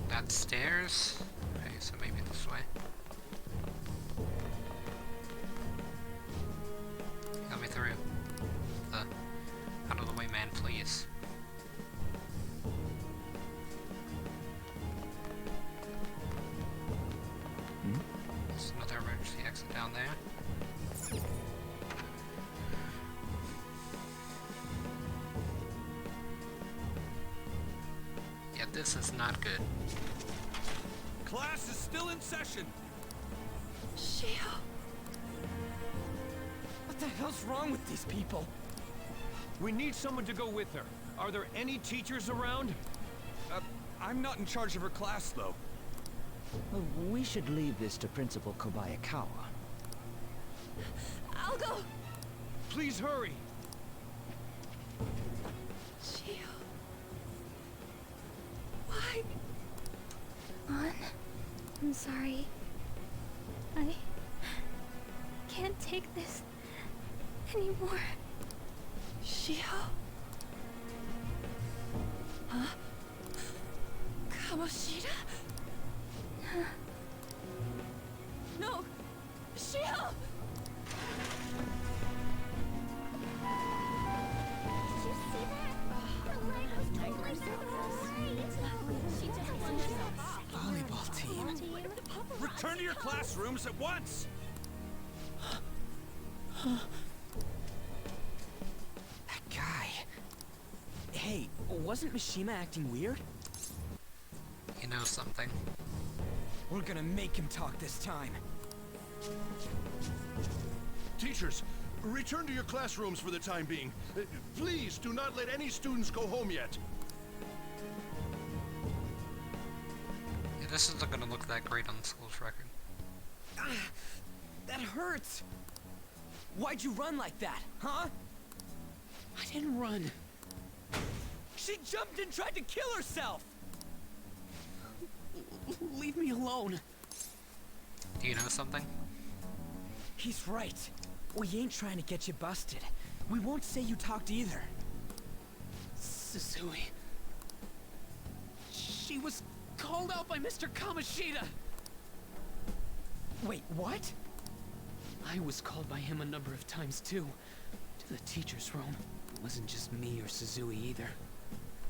That's stairs. Okay, so maybe this way. Got me through. Out of the way, man, please. There's another emergency exit down there. Yeah, this is not good. Class is still in session. Shiho. What the hell's wrong with these people? We need someone to go with her. Are there any teachers around? I'm not in charge of her class, though. Well, we should leave this to Principal Kobayakawa. I'll go. Please hurry. Shiho. Why? An, I'm sorry. I can't take this anymore. Shiho? Kamoshida? No! Shio! Did you see that? Her leg was totally She just won herself off. Volleyball team. Return to your classrooms at once! That guy. Hey, wasn't Mishima acting weird? You know something. We're gonna make him talk this time. Teachers, return to your classrooms for the time being. Please do not let any students go home yet. Yeah, this isn't gonna look that great on the school's record. That hurts. Why'd you run like that, huh? I didn't run. She jumped and tried to kill herself! Leave me alone. Do you know something? He's right. We ain't trying to get you busted. We won't say you talked either. Susui. She was called out by Mr. Kamoshida. Wait, what? I was called by him a number of times too. To the teacher's room. It wasn't just me or Suzui either.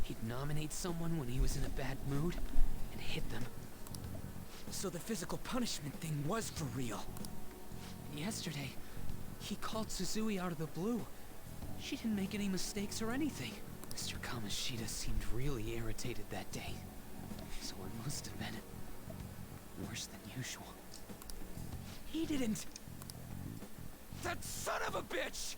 He'd nominate someone when he was in a bad mood and hit them. So the physical punishment thing was for real. And yesterday, he called Suzui out of the blue. She didn't make any mistakes or anything. Mr. Kamoshida seemed really irritated that day. So it must have been worse than usual. He didn't... That son of a bitch!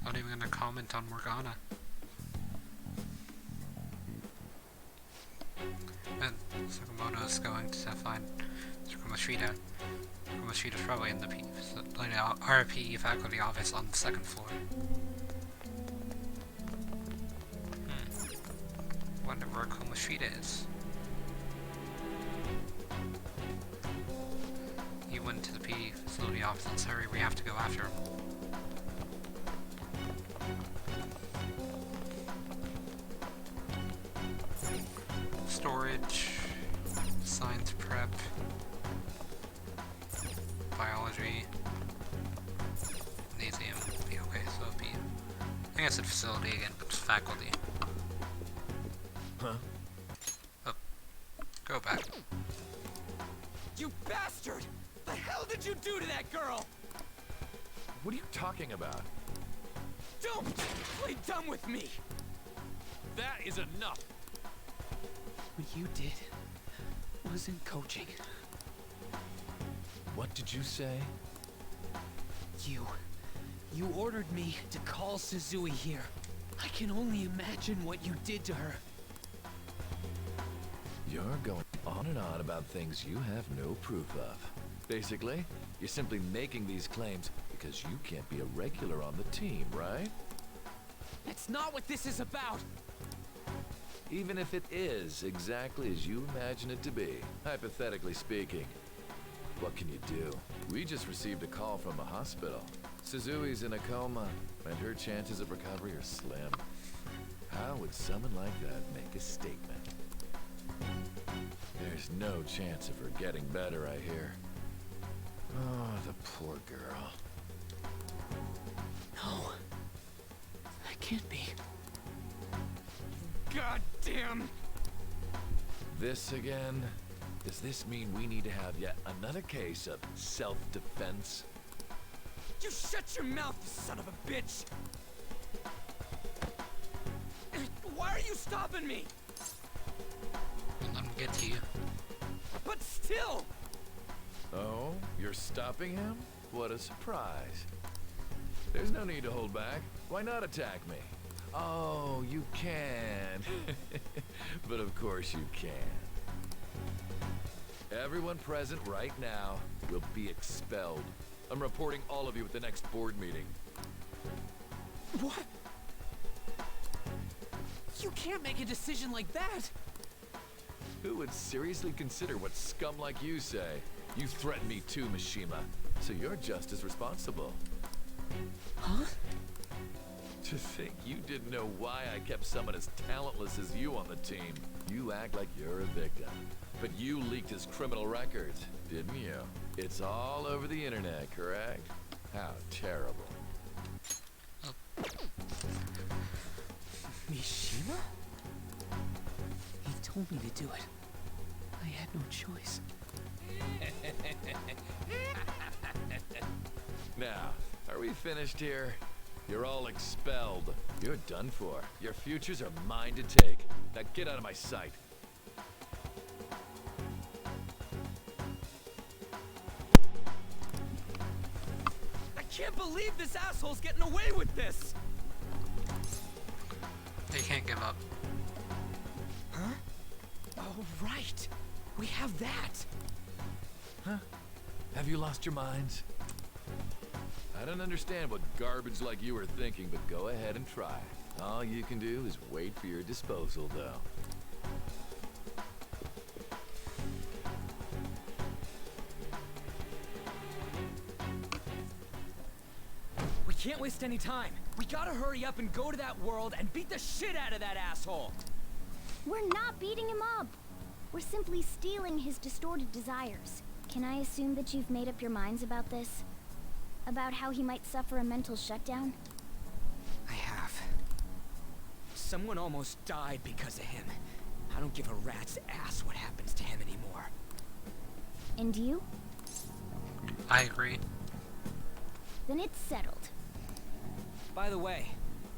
Not even gonna comment on Morgana. And Sakamoto's going to find Kamoshida. Kamoshida's probably in the RPE faculty office on the second floor. Wonder where Kamoshida is. He went to the PE facility office. Let's hurry, we have to go after him. Storage, science prep, biology, gymnasium. Okay, so it'd be, I think I said facility again, but it's faculty. Huh? Oh, go back. You bastard! The hell did you do to that girl? What are you talking about? Don't play dumb with me! That is enough! What you did wasn't coaching. What did you say? You ordered me to call Suzui here. I can only imagine what you did to her. You're going on and on about things you have no proof of. Basically, you're simply making these claims because you can't be a regular on the team, right? That's not what this is about! Even if it is exactly as you imagine it to be, hypothetically speaking, what can you do? We just received a call from the hospital. Suzui's in a coma, and her chances of recovery are slim. How would someone like that make a statement? There's no chance of her getting better, I hear. Oh, the poor girl. No. That can't be. God damn! This again? Does this mean we need to have yet another case of self-defense? You shut your mouth, you son of a bitch! Why are you stopping me? Don't let him get to you. But still! Oh, you're stopping him? What a surprise. There's no need to hold back. Why not attack me? Oh, you can. But of course you can. Everyone present right now will be expelled. I'm reporting all of you at the next board meeting. What? You can't make a decision like that! Who would seriously consider what scum like you say? You threatened me too, Mishima. so you're just as responsible. Huh? To think you didn't know why I kept someone as talentless as you on the team. You act like you're a victim. But you leaked his criminal records, didn't you? It's all over the internet, correct? How terrible. Mishima? He told me to do it. I had no choice. Now, are we finished here? You're all expelled. You're done for. Your futures are mine to take. Now get out of my sight. I can't believe this asshole's getting away with this! They can't give up. Huh? Oh, right. We have that. Huh? Have you lost your minds? I don't understand what garbage like you are thinking, but go ahead and try. All you can do is wait for your disposal, though. We can't waste any time. We gotta hurry up and go to that world and beat the shit out of that asshole. We're not beating him up. We're simply stealing his distorted desires. Can I assume that you've made up your minds about this? About how he might suffer a mental shutdown? I have. Someone almost died because of him. I don't give a rat's ass what happens to him anymore. And you? I agree. Then it's settled. By the way,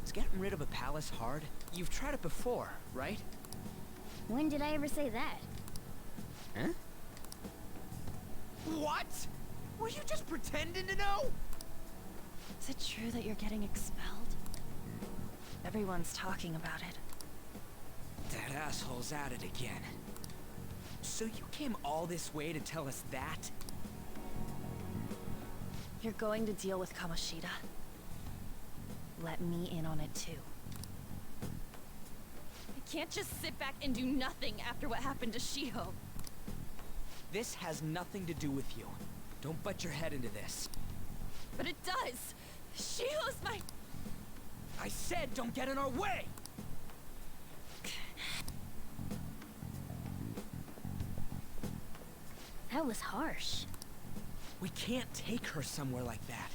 is getting rid of a palace hard? You've tried it before, right? When did I ever say that? Huh? What? Were you just pretending to know? Is it true that you're getting expelled? Everyone's talking about it. That asshole's at it again. So you came all this way to tell us that? You're going to deal with Kamoshida. Let me in on it too. I can't just sit back and do nothing after what happened to Shiho. This has nothing to do with you. Don't butt your head into this. But it does! Shiho's my... I said don't get in our way! That was harsh. We can't take her somewhere like that.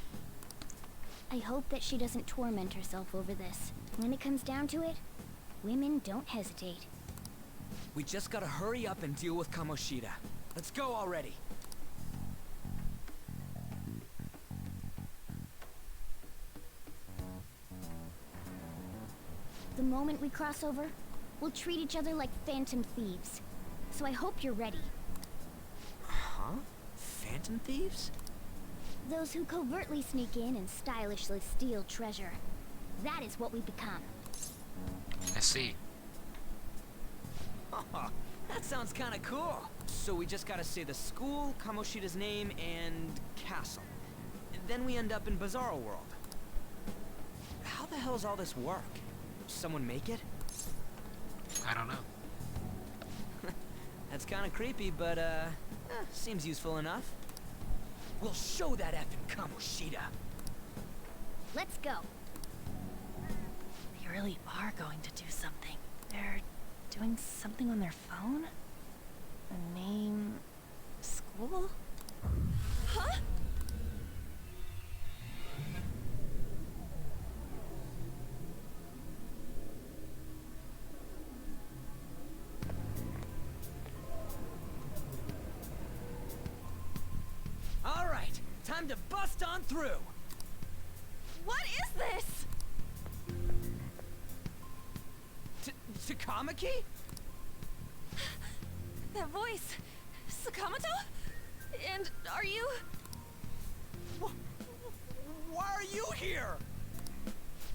I hope that she doesn't torment herself over this. When it comes down to it, women don't hesitate. We just gotta hurry up and deal with Kamoshida. Let's go already. The moment we cross over, we'll treat each other like phantom thieves. So I hope you're ready. Huh? Phantom thieves? Those who covertly sneak in and stylishly steal treasure. That is what we become. I see. That sounds kinda cool. So we just gotta say the school, Kamoshida's name, and castle. And then we end up in Bizarro World. How the hell's all this work? Someone make it? I don't know. That's kinda creepy, but seems useful enough. We'll show that effing Kamoshida. Let's go. They really are going to do something. They're doing something on their phone? A name... school? Huh? All right, time to bust on through. What is this? Takamaki? That voice... Sakamoto? And are you... Why are you here?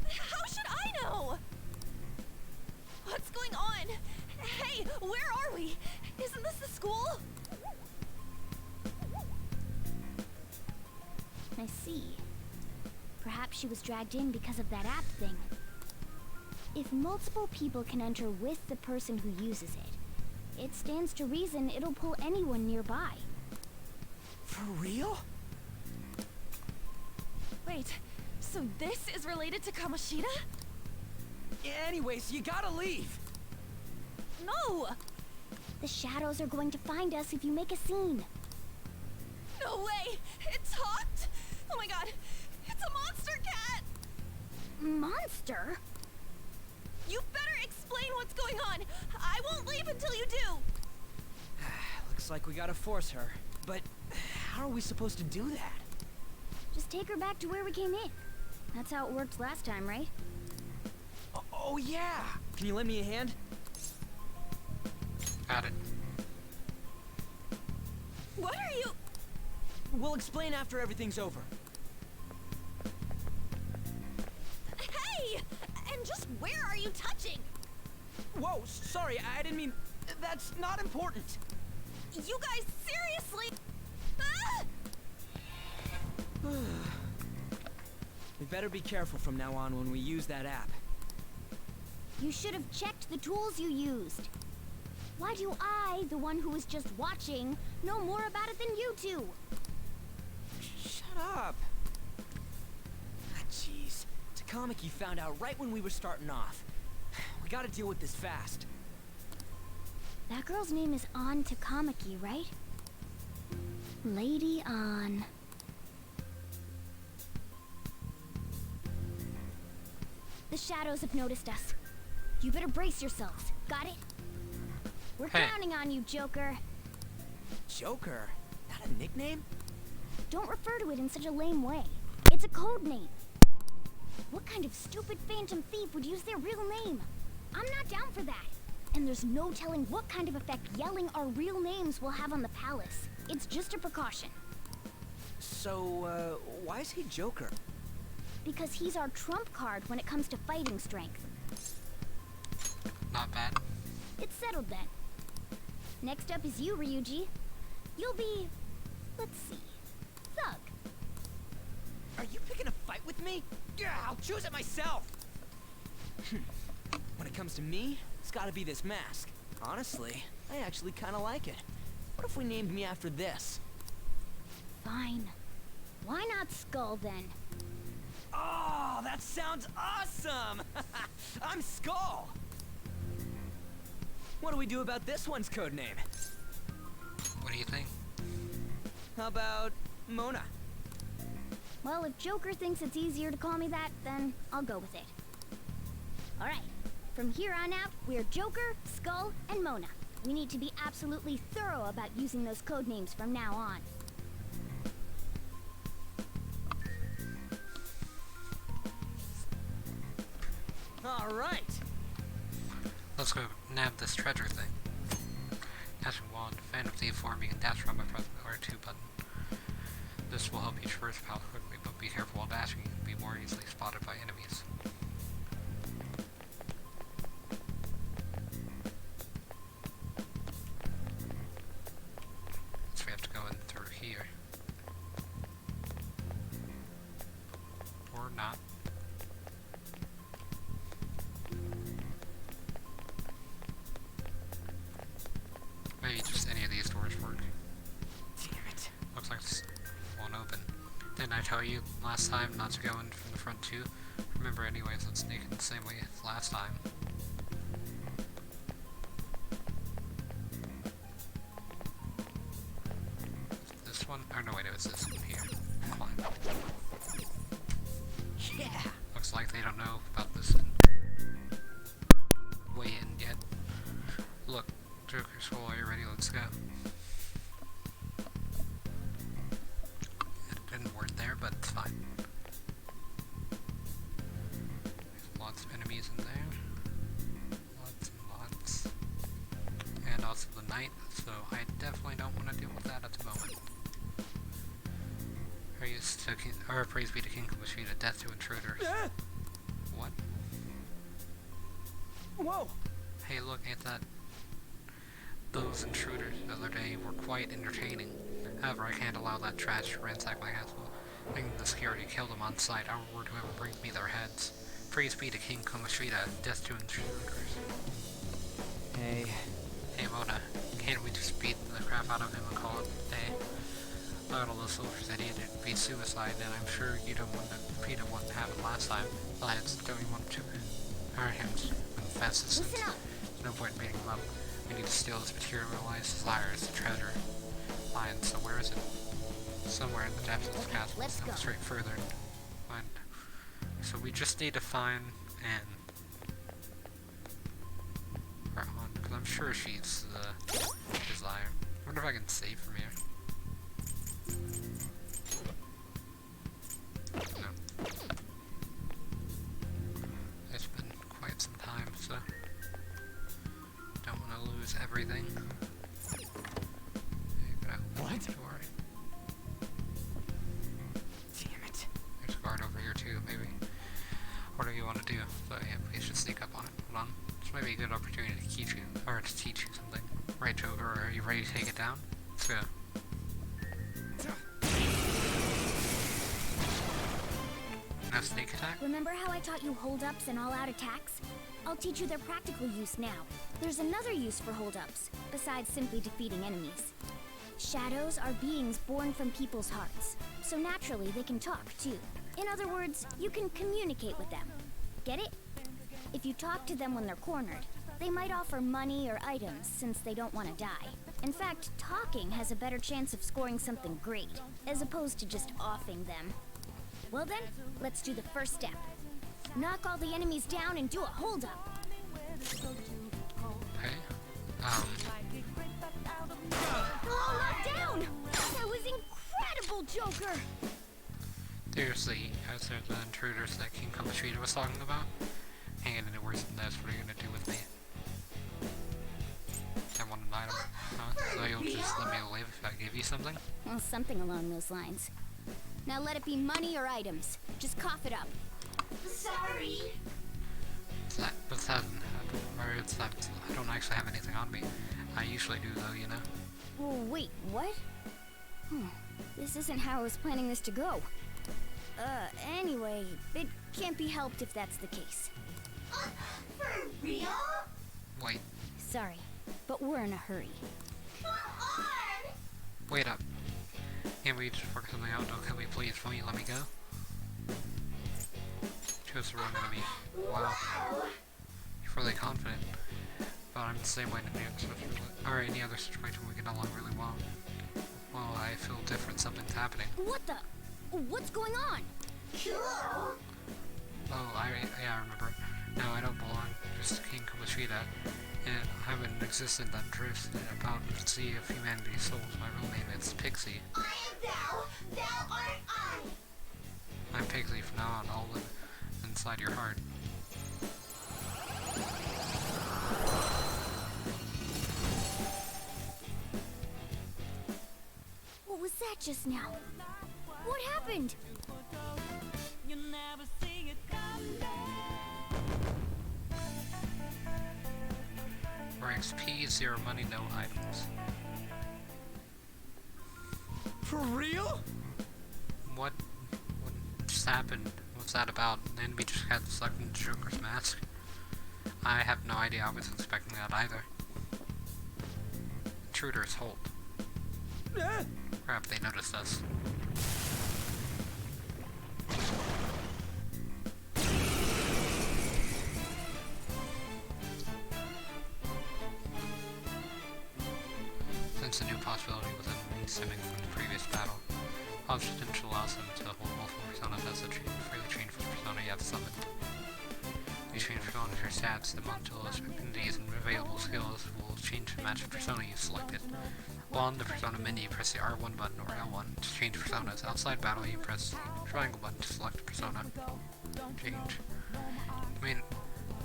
How should I know? What's going on? Hey, where are we? Isn't this the school? I see. Perhaps she was dragged in because of that app thing. If multiple people can enter with the person who uses it, it stands to reason it'll pull anyone nearby. For real? So this is related to Kamoshida? Anyways, you gotta leave. No! The shadows are going to find us if you make a scene. No way! It talked! Oh my god! It's a monster cat! Monster? You better explain what's going on! I won't leave until you do! Looks like we gotta force her. But how are we supposed to do that? Just take her back to where we came in. That's how it worked last time, right? Oh yeah! Can you lend me a hand? Got it. What are you... We'll explain after everything's over. Hey! And just where are you touching? Whoa, sorry, I didn't mean... That's not important. You guys, seriously? Ah! We better be careful from now on when we use that app. You should have checked the tools you used. Why do I, the one who was just watching, know more about it than you two? Shut up. Ah, jeez. Takamaki found out right when we were starting off. We gotta deal with this fast. That girl's name is An Takamaki, right? Lady An. The shadows have noticed us. You better brace yourselves. Got it? We're counting on you, Joker. Joker? That a nickname? Don't refer to it in such a lame way. It's a code name. What kind of stupid phantom thief would use their real name? I'm not down for that. And there's no telling what kind of effect yelling our real names will have on the palace. It's just a precaution. So, why is he Joker? Because he's our trump card when it comes to fighting strength. Not bad. It's settled then. Next up is you, Ryuji. You'll be... let's see... Thug. Are you picking a fight with me? Yeah, I'll choose it myself! When it comes to me, it's gotta be this mask. Honestly, I actually kinda like it. What if we named me after this? Fine. Why not Skull, then? Oh, that sounds awesome! I'm Skull! What do we do about this one's code name? What do you think? How about Mona? Well, if Joker thinks it's easier to call me that, then I'll go with it. Alright, from here on out, we're Joker, Skull, and Mona. We need to be absolutely thorough about using those code names from now on. Alright! Let's go nab this treasure thing. Dashing wand, fan of thief form, you can dash around by pressing the R2 button. This will help you traverse the path quickly, but be careful while dashing, you can be more easily spotted by enemies. So we have to go in through here. Or not. Maybe just any of these doors work. Damn it. Looks like this won't open. Didn't I tell you last time not to go in from the front too? Remember anyways, let's sneak in the same way as last time. This one? Oh no wait, it was this one here. Climb. Yeah! Looks like they don't know about this way in yet. Look, Joker Skull, are you ready? Let's go. It didn't work there, but it's fine. There's lots of enemies in there. Lots and lots. And also the night, so I definitely don't want to deal with that at the moment. Praise be to King Kamoshida, death to intruders. What? Whoa! Hey look, ain't that... Those intruders the other day were quite entertaining. However, I can't allow that trash to ransack my castle. Thinking the security killed them on sight, I will reward whoever brings me their heads. Praise be to King Kamoshida, death to intruders. Hey. Hey Mona, can't we just beat the crap out of him and call it a day? Look at all those soldiers that needed to be suicide, and I'm sure you don't want to repeat of what happened last time. Besides, don't you want to hurt him fastest? Listen up. There's no point in beating him up. We need to steal his materialized desires, the treasure. Lion, so where is it? Somewhere in the depths of the castle. Let's go. Straight further and find. So we just need to find and because I'm sure she's the desire. I wonder if I can save from here. No. It's been quite some time, so don't want to lose everything. What? Door. Damn it. There's a guard over here too, maybe. What do you want to do? So yeah, we should sneak up on it. Hold on. This might be a good opportunity to teach you, or to teach you something. Right, Joker, are you ready to take it down? Let's go. Now sneak attack? Remember how I taught you hold-ups and all-out attacks? I'll teach you their practical use now. There's another use for hold-ups, besides simply defeating enemies. Shadows are beings born from people's hearts, so naturally they can talk too. In other words, you can communicate with them. Get it? If you talk to them when they're cornered, they might offer money or items since they don't want to die. In fact, talking has a better chance of scoring something great, as opposed to just offing them. Well then, let's do the first step. Knock all the enemies down and do a hold-up. Okay. All knocked down! That was incredible, Joker! Seriously, as they're the intruders that King Kamoshida was talking about? Hanging in it worse than this, what are you gonna do with me? I want an item. Huh? So you'll just let me live if I give you something? Well, something along those lines. Now let it be money or items. Just cough it up. Sorry. That hasn't happened. Or it's not, I don't actually have anything on me. I usually do though, you know? Oh, wait, what? This isn't how I was planning this to go. Anyway, it can't be helped if that's the case. For real? Wait. Sorry, but we're in a hurry. Come on! Wait up. Can't we just work something out? Can we please, will you let me go? Chose the wrong enemy. Wow. You're really confident. But I'm the same way in any other situation. Or any other situation we get along really well. Well, I feel different. Something's happening. What the? What's going on? Cool! Oh, yeah, I remember. No, I don't belong. Just King Kamoshida. And I'm an existence that drifts about the sea of humanity's souls. My real name is Pixie. I am thou, thou art I. I'm Pixie from now on. I'll live inside your heart. What was that just now? What happened? For XP, 0 money, no items. For real? What just happened? What's that about? The enemy just got sucked into Joker's mask? I have no idea. I wasn't expecting that either. Intruders, hold. Crap, they noticed us. Since a new possibility within me stemming from the previous battle, Hobbs potential allows them to hold multiple personas as a freely trained for the persona you have summoned. These trained personas are stats, the modules, abilities, and available skills will change to match the persona you selected. While on the persona menu, press the R1 button or L1 to change personas. Outside battle, you press the triangle button to select a persona. Change. I mean,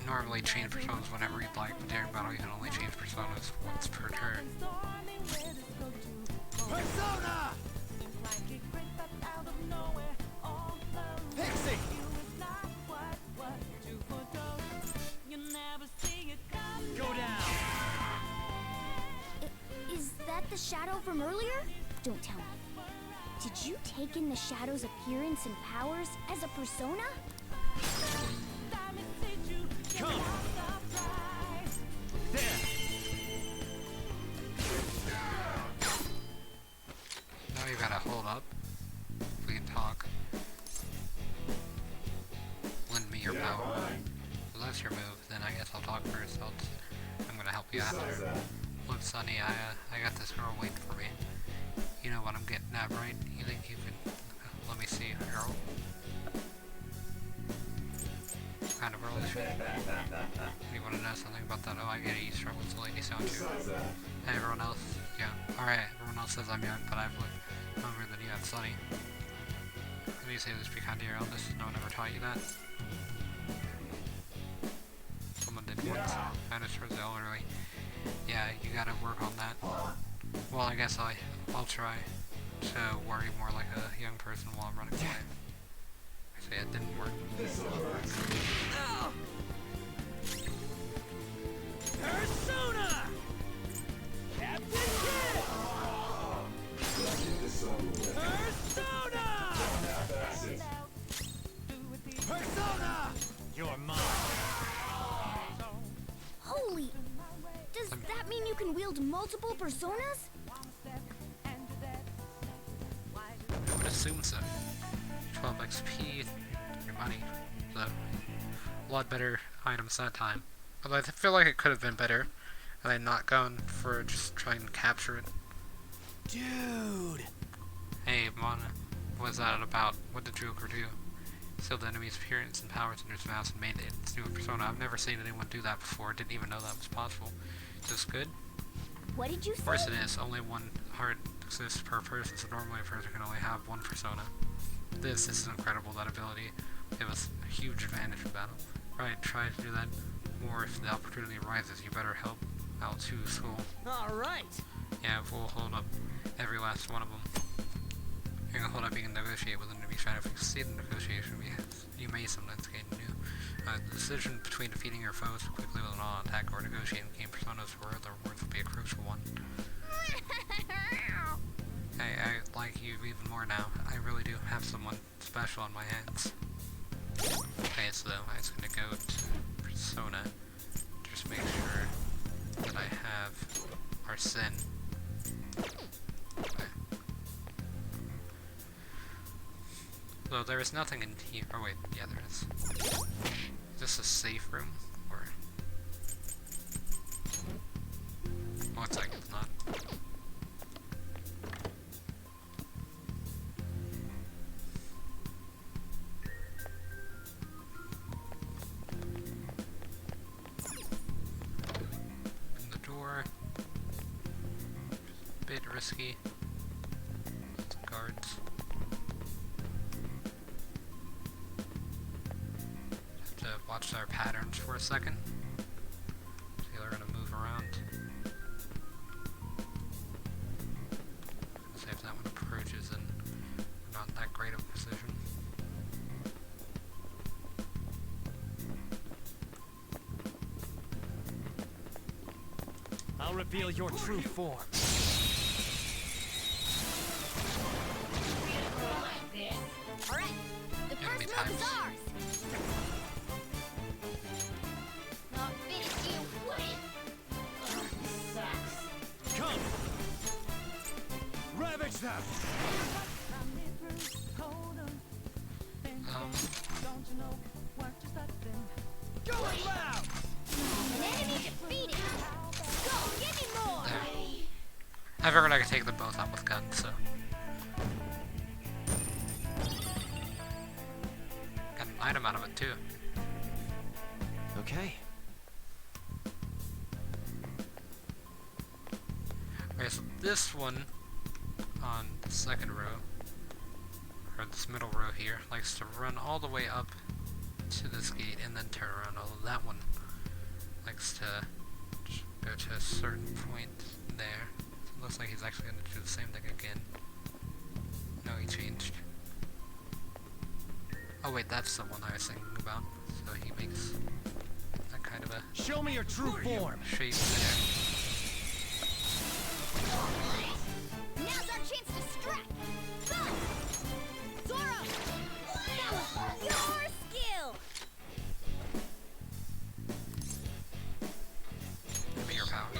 normally change personas whenever you'd like, but during battle you can only change personas once per turn. Persona! Pixie! Go down! Is that the shadow from earlier? Don't tell me. Did you take in the shadow's appearance and powers as a persona? Come! There! Now you've gotta hold up. We can talk. Lend me your power. If that's your move, then I guess I'll talk first. I'm gonna help you after. Look, Sonny, I got this girl waiting for me. You know what I'm getting at, right? You think you can... let me see, girl. What kind of girl is she? You wanna know something about that? Oh, I get it, you struggle with the ladies, don't you? Hey, everyone else? Yeah. Alright, everyone else says I'm young, but I've lived longer than you have, Sonny. How do you say this? Be kind to your eldest? No one ever taught you that? Someone did once. Kindness towards the elderly. Yeah, you gotta work on that. Well, I guess I'll try to worry more like a young person while I'm running away. I say it didn't work. Oh. Persona! Captain Kidd! Persona! Persona! You're mine. Holy! Does that mean you can wield multiple personas? I would assume so. 12 XP, your money. So, a lot better items that time. Although I feel like it could have been better had I not gone for just trying to capture it. Dude! Hey, Mana, what was that about? What did Joker do? Sealed the enemy's appearance and powers in his mask and made it its new persona. I've never seen anyone do that before. Didn't even know that was possible. Is this good? What did you say? Of course it is. Only one heart exists per person, so normally a person can only have one persona. This is incredible, that ability. It was a huge advantage in battle. Right, try to do that more if the opportunity arises. You better help out too, school. Alright! Yeah, we'll hold up every last one of them. You can hold up, you can negotiate with them to be trying to succeed in the negotiation. You may sometimes gain new. The decision between defeating your foes quickly with an all-attack or negotiating game personas for other rewards will be a crucial one. I like you even more now. I really do have someone special on my hands. Okay, so I'm just gonna go to Persona. Just make sure that I have Arsene. Okay. Though there is nothing in here. Oh wait, yeah there is. Is this a safe room? Or... oh, it's like it's not. Open the door. A bit risky. Lots of guards. Watch our patterns for a second. See, they're gonna move around. See if that one approaches and we're not in that great of a position. I'll reveal your true form. Alright, the first move is ours! Not finished, you wouldn't! Sucks. Come! Ravage them! Going loud! An enemy defeated! Go, give me more! I figured I could take them both out with guns, so. Got an item out of it too. Okay. Okay, so this one on the second row, or this middle row here, likes to run all the way up to this gate and then turn around. Although that one likes to go to a certain point there. So it looks like he's actually going to do the same thing again. No, he changed. Oh wait, that's the one I was thinking about. So he makes that kind of a show me your true form shape there. Now's our chance to strike! Go! Zoro! Your skill! Give me your power.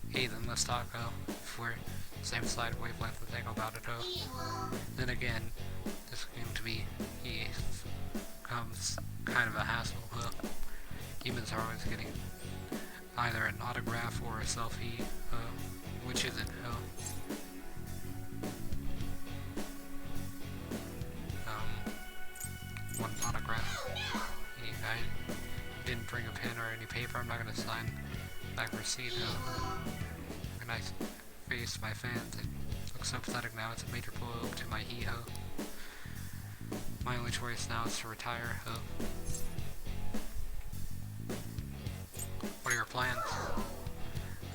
Hey, then let's talk if we're same side wavelength thing about it, oh. Then again, this is going to be, he becomes kind of a hassle, huh? Humans are always getting either an autograph or a selfie, which is it, oh. One autograph. I didn't bring a pen or any paper, I'm not gonna sign back receipt, When I face my fans, it looks so pathetic now, it's a major blow to my hee-ho. My only choice now is to retire, What are your plans?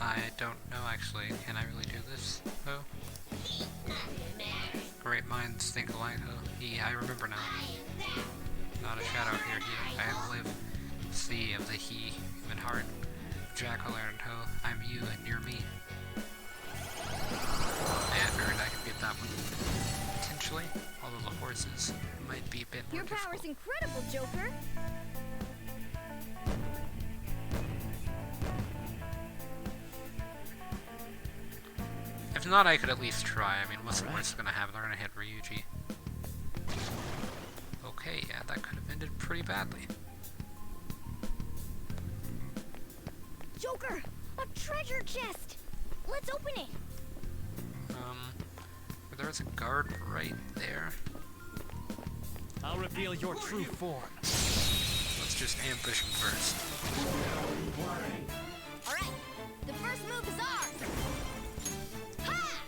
I don't know actually, can I really do this, Great minds think alike, I remember now. Not a shadow here, I live sea of the he, human heart. Jackal and I'm you and you're me. I figured I could get that one. Potentially, although the horses might be a bit more Your power's incredible, Joker! If not, I could at least try. I mean, what's the worst gonna happen? They're gonna hit Ryuji. Okay, yeah, that could have ended pretty badly. Joker! A treasure chest! Let's open it! There's a guard right there. I'll reveal your true form. Let's just ambush him first. Alright, the first move is ours! Ha!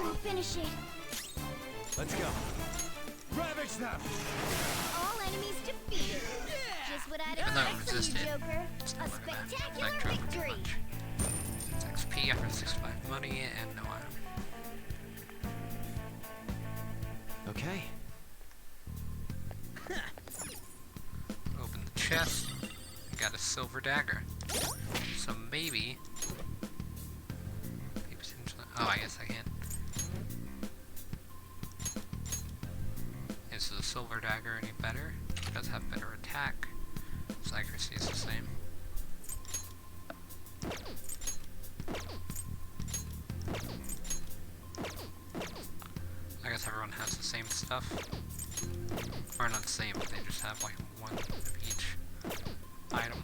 We'll finish it. Let's go. Ravage them! All enemies defeated. Just what I'd expect from you, Joker. A spectacular victory! It's XP, 165 money, and no item. Okay. Open the chest. Got a silver dagger. So maybe... Oh, I guess I can. Is the silver dagger any better? It does have better attack. Its accuracy is the same. I guess everyone has the same stuff. Or not the same, but they just have like one of each item.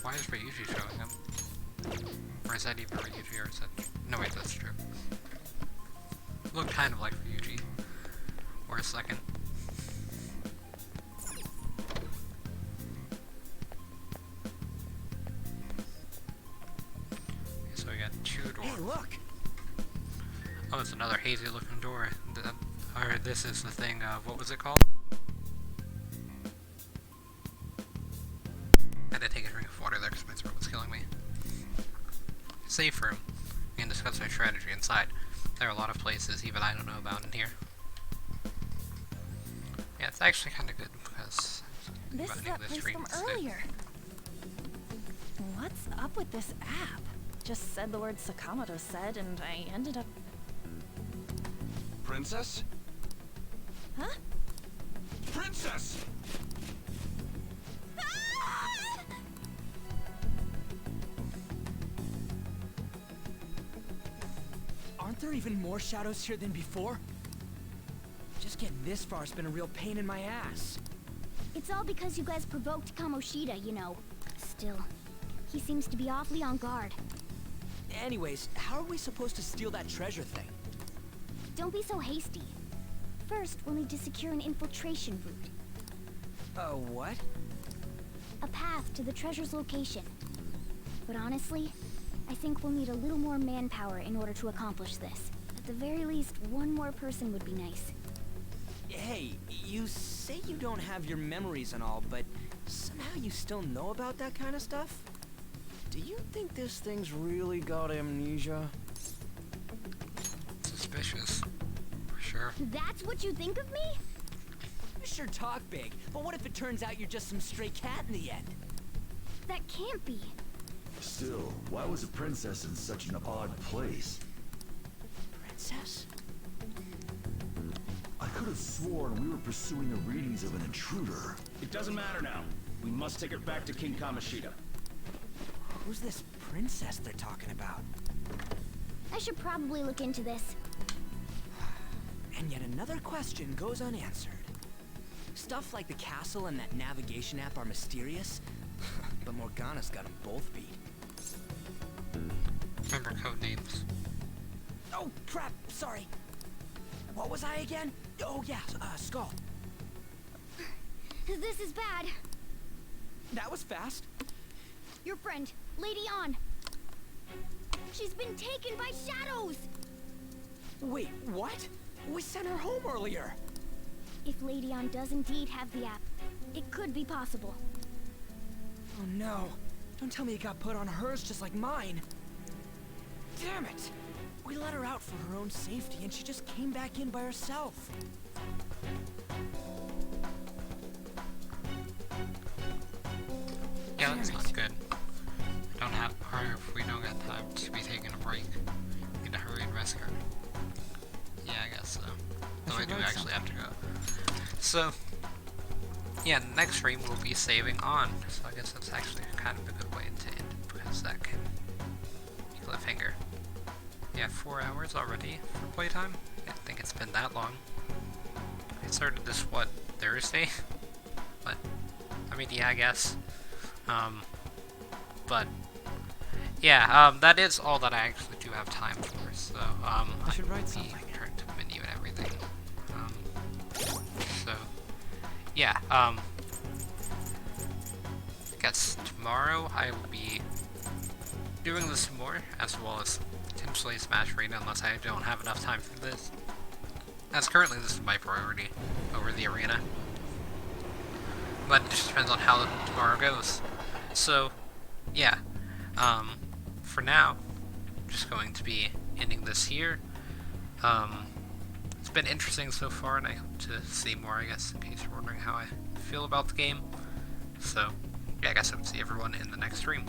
Why is Ryuji showing them? Or is that even Ryuji, or is that... No wait, that's true. Looked kind of like Ryuji. For a second. Okay, so we got two doors. Hey, look! Oh, it's another hazy looking door. Or this is the thing, what was it called? I had to take a drink of water there because my throat was killing me. Safe room. We can discuss our strategy inside. There are a lot of places even I don't know about in here. Yeah, it's actually kind of good because... This is that place from earlier. What's up with this app? Just said the word Sakamoto said and I ended up... Princess? Huh? Princess! Aren't there even more shadows here than before? Just getting this far has been a real pain in my ass. It's all because you guys provoked Kamoshida, you know. Still, he seems to be awfully on guard. Anyways, how are we supposed to steal that treasure thing? Don't be so hasty. First, we'll need to secure an infiltration route. What? A path to the treasure's location. But honestly, I think we'll need a little more manpower in order to accomplish this. At the very least, one more person would be nice. Hey, you say you don't have your memories and all, but somehow you still know about that kind of stuff? Do you think this thing's really got amnesia? Suspicious. For sure. That's what you think of me? You sure talk big, but what if it turns out you're just some stray cat in the end? That can't be. Still, why was a princess in such an odd place? Princess? I could have sworn we were pursuing the readings of an intruder. It doesn't matter now. We must take her back to King Kamoshida. Who's this princess they're talking about. I should probably look into this. And yet another question goes unanswered. Stuff like the castle and that navigation app are mysterious, but Morgana's got them both beat. Remember code names. Oh, crap, sorry. What was I again? Oh, yeah, Skull. This is bad. That was fast. Your friend, Lady Ann. She's been taken by shadows! Wait, what? We sent her home earlier. If Lady Ann does indeed have the app, it could be possible. Oh no. Don't tell me it got put on hers just like mine. Damn it! We let her out for her own safety and she just came back in by herself. Yeah, that's not good. We don't got time to be taking a break. We need to hurry and rescue her. Yeah, I guess so. Though I do actually have to go. So, yeah, the next stream will be saving on. So I guess that's actually kind of a good way to end it, because that can be cliffhanger. Yeah, 4 hours already for playtime. I didn't think it's been that long. I started this, what, Thursday? But, I mean, yeah, I guess. But, yeah, that is all that I actually do have time for, so, I should write something. Turn to menu and everything. So, yeah, I guess tomorrow I will be doing this more, as well as potentially Smash Arena, unless I don't have enough time for this. As currently, this is my priority over the arena. But it just depends on how tomorrow goes. So, yeah, for now, I'm just going to be ending this here. It's been interesting so far, and I hope to see more, I guess, in case you're wondering how I feel about the game. So, yeah, I guess I would see everyone in the next stream.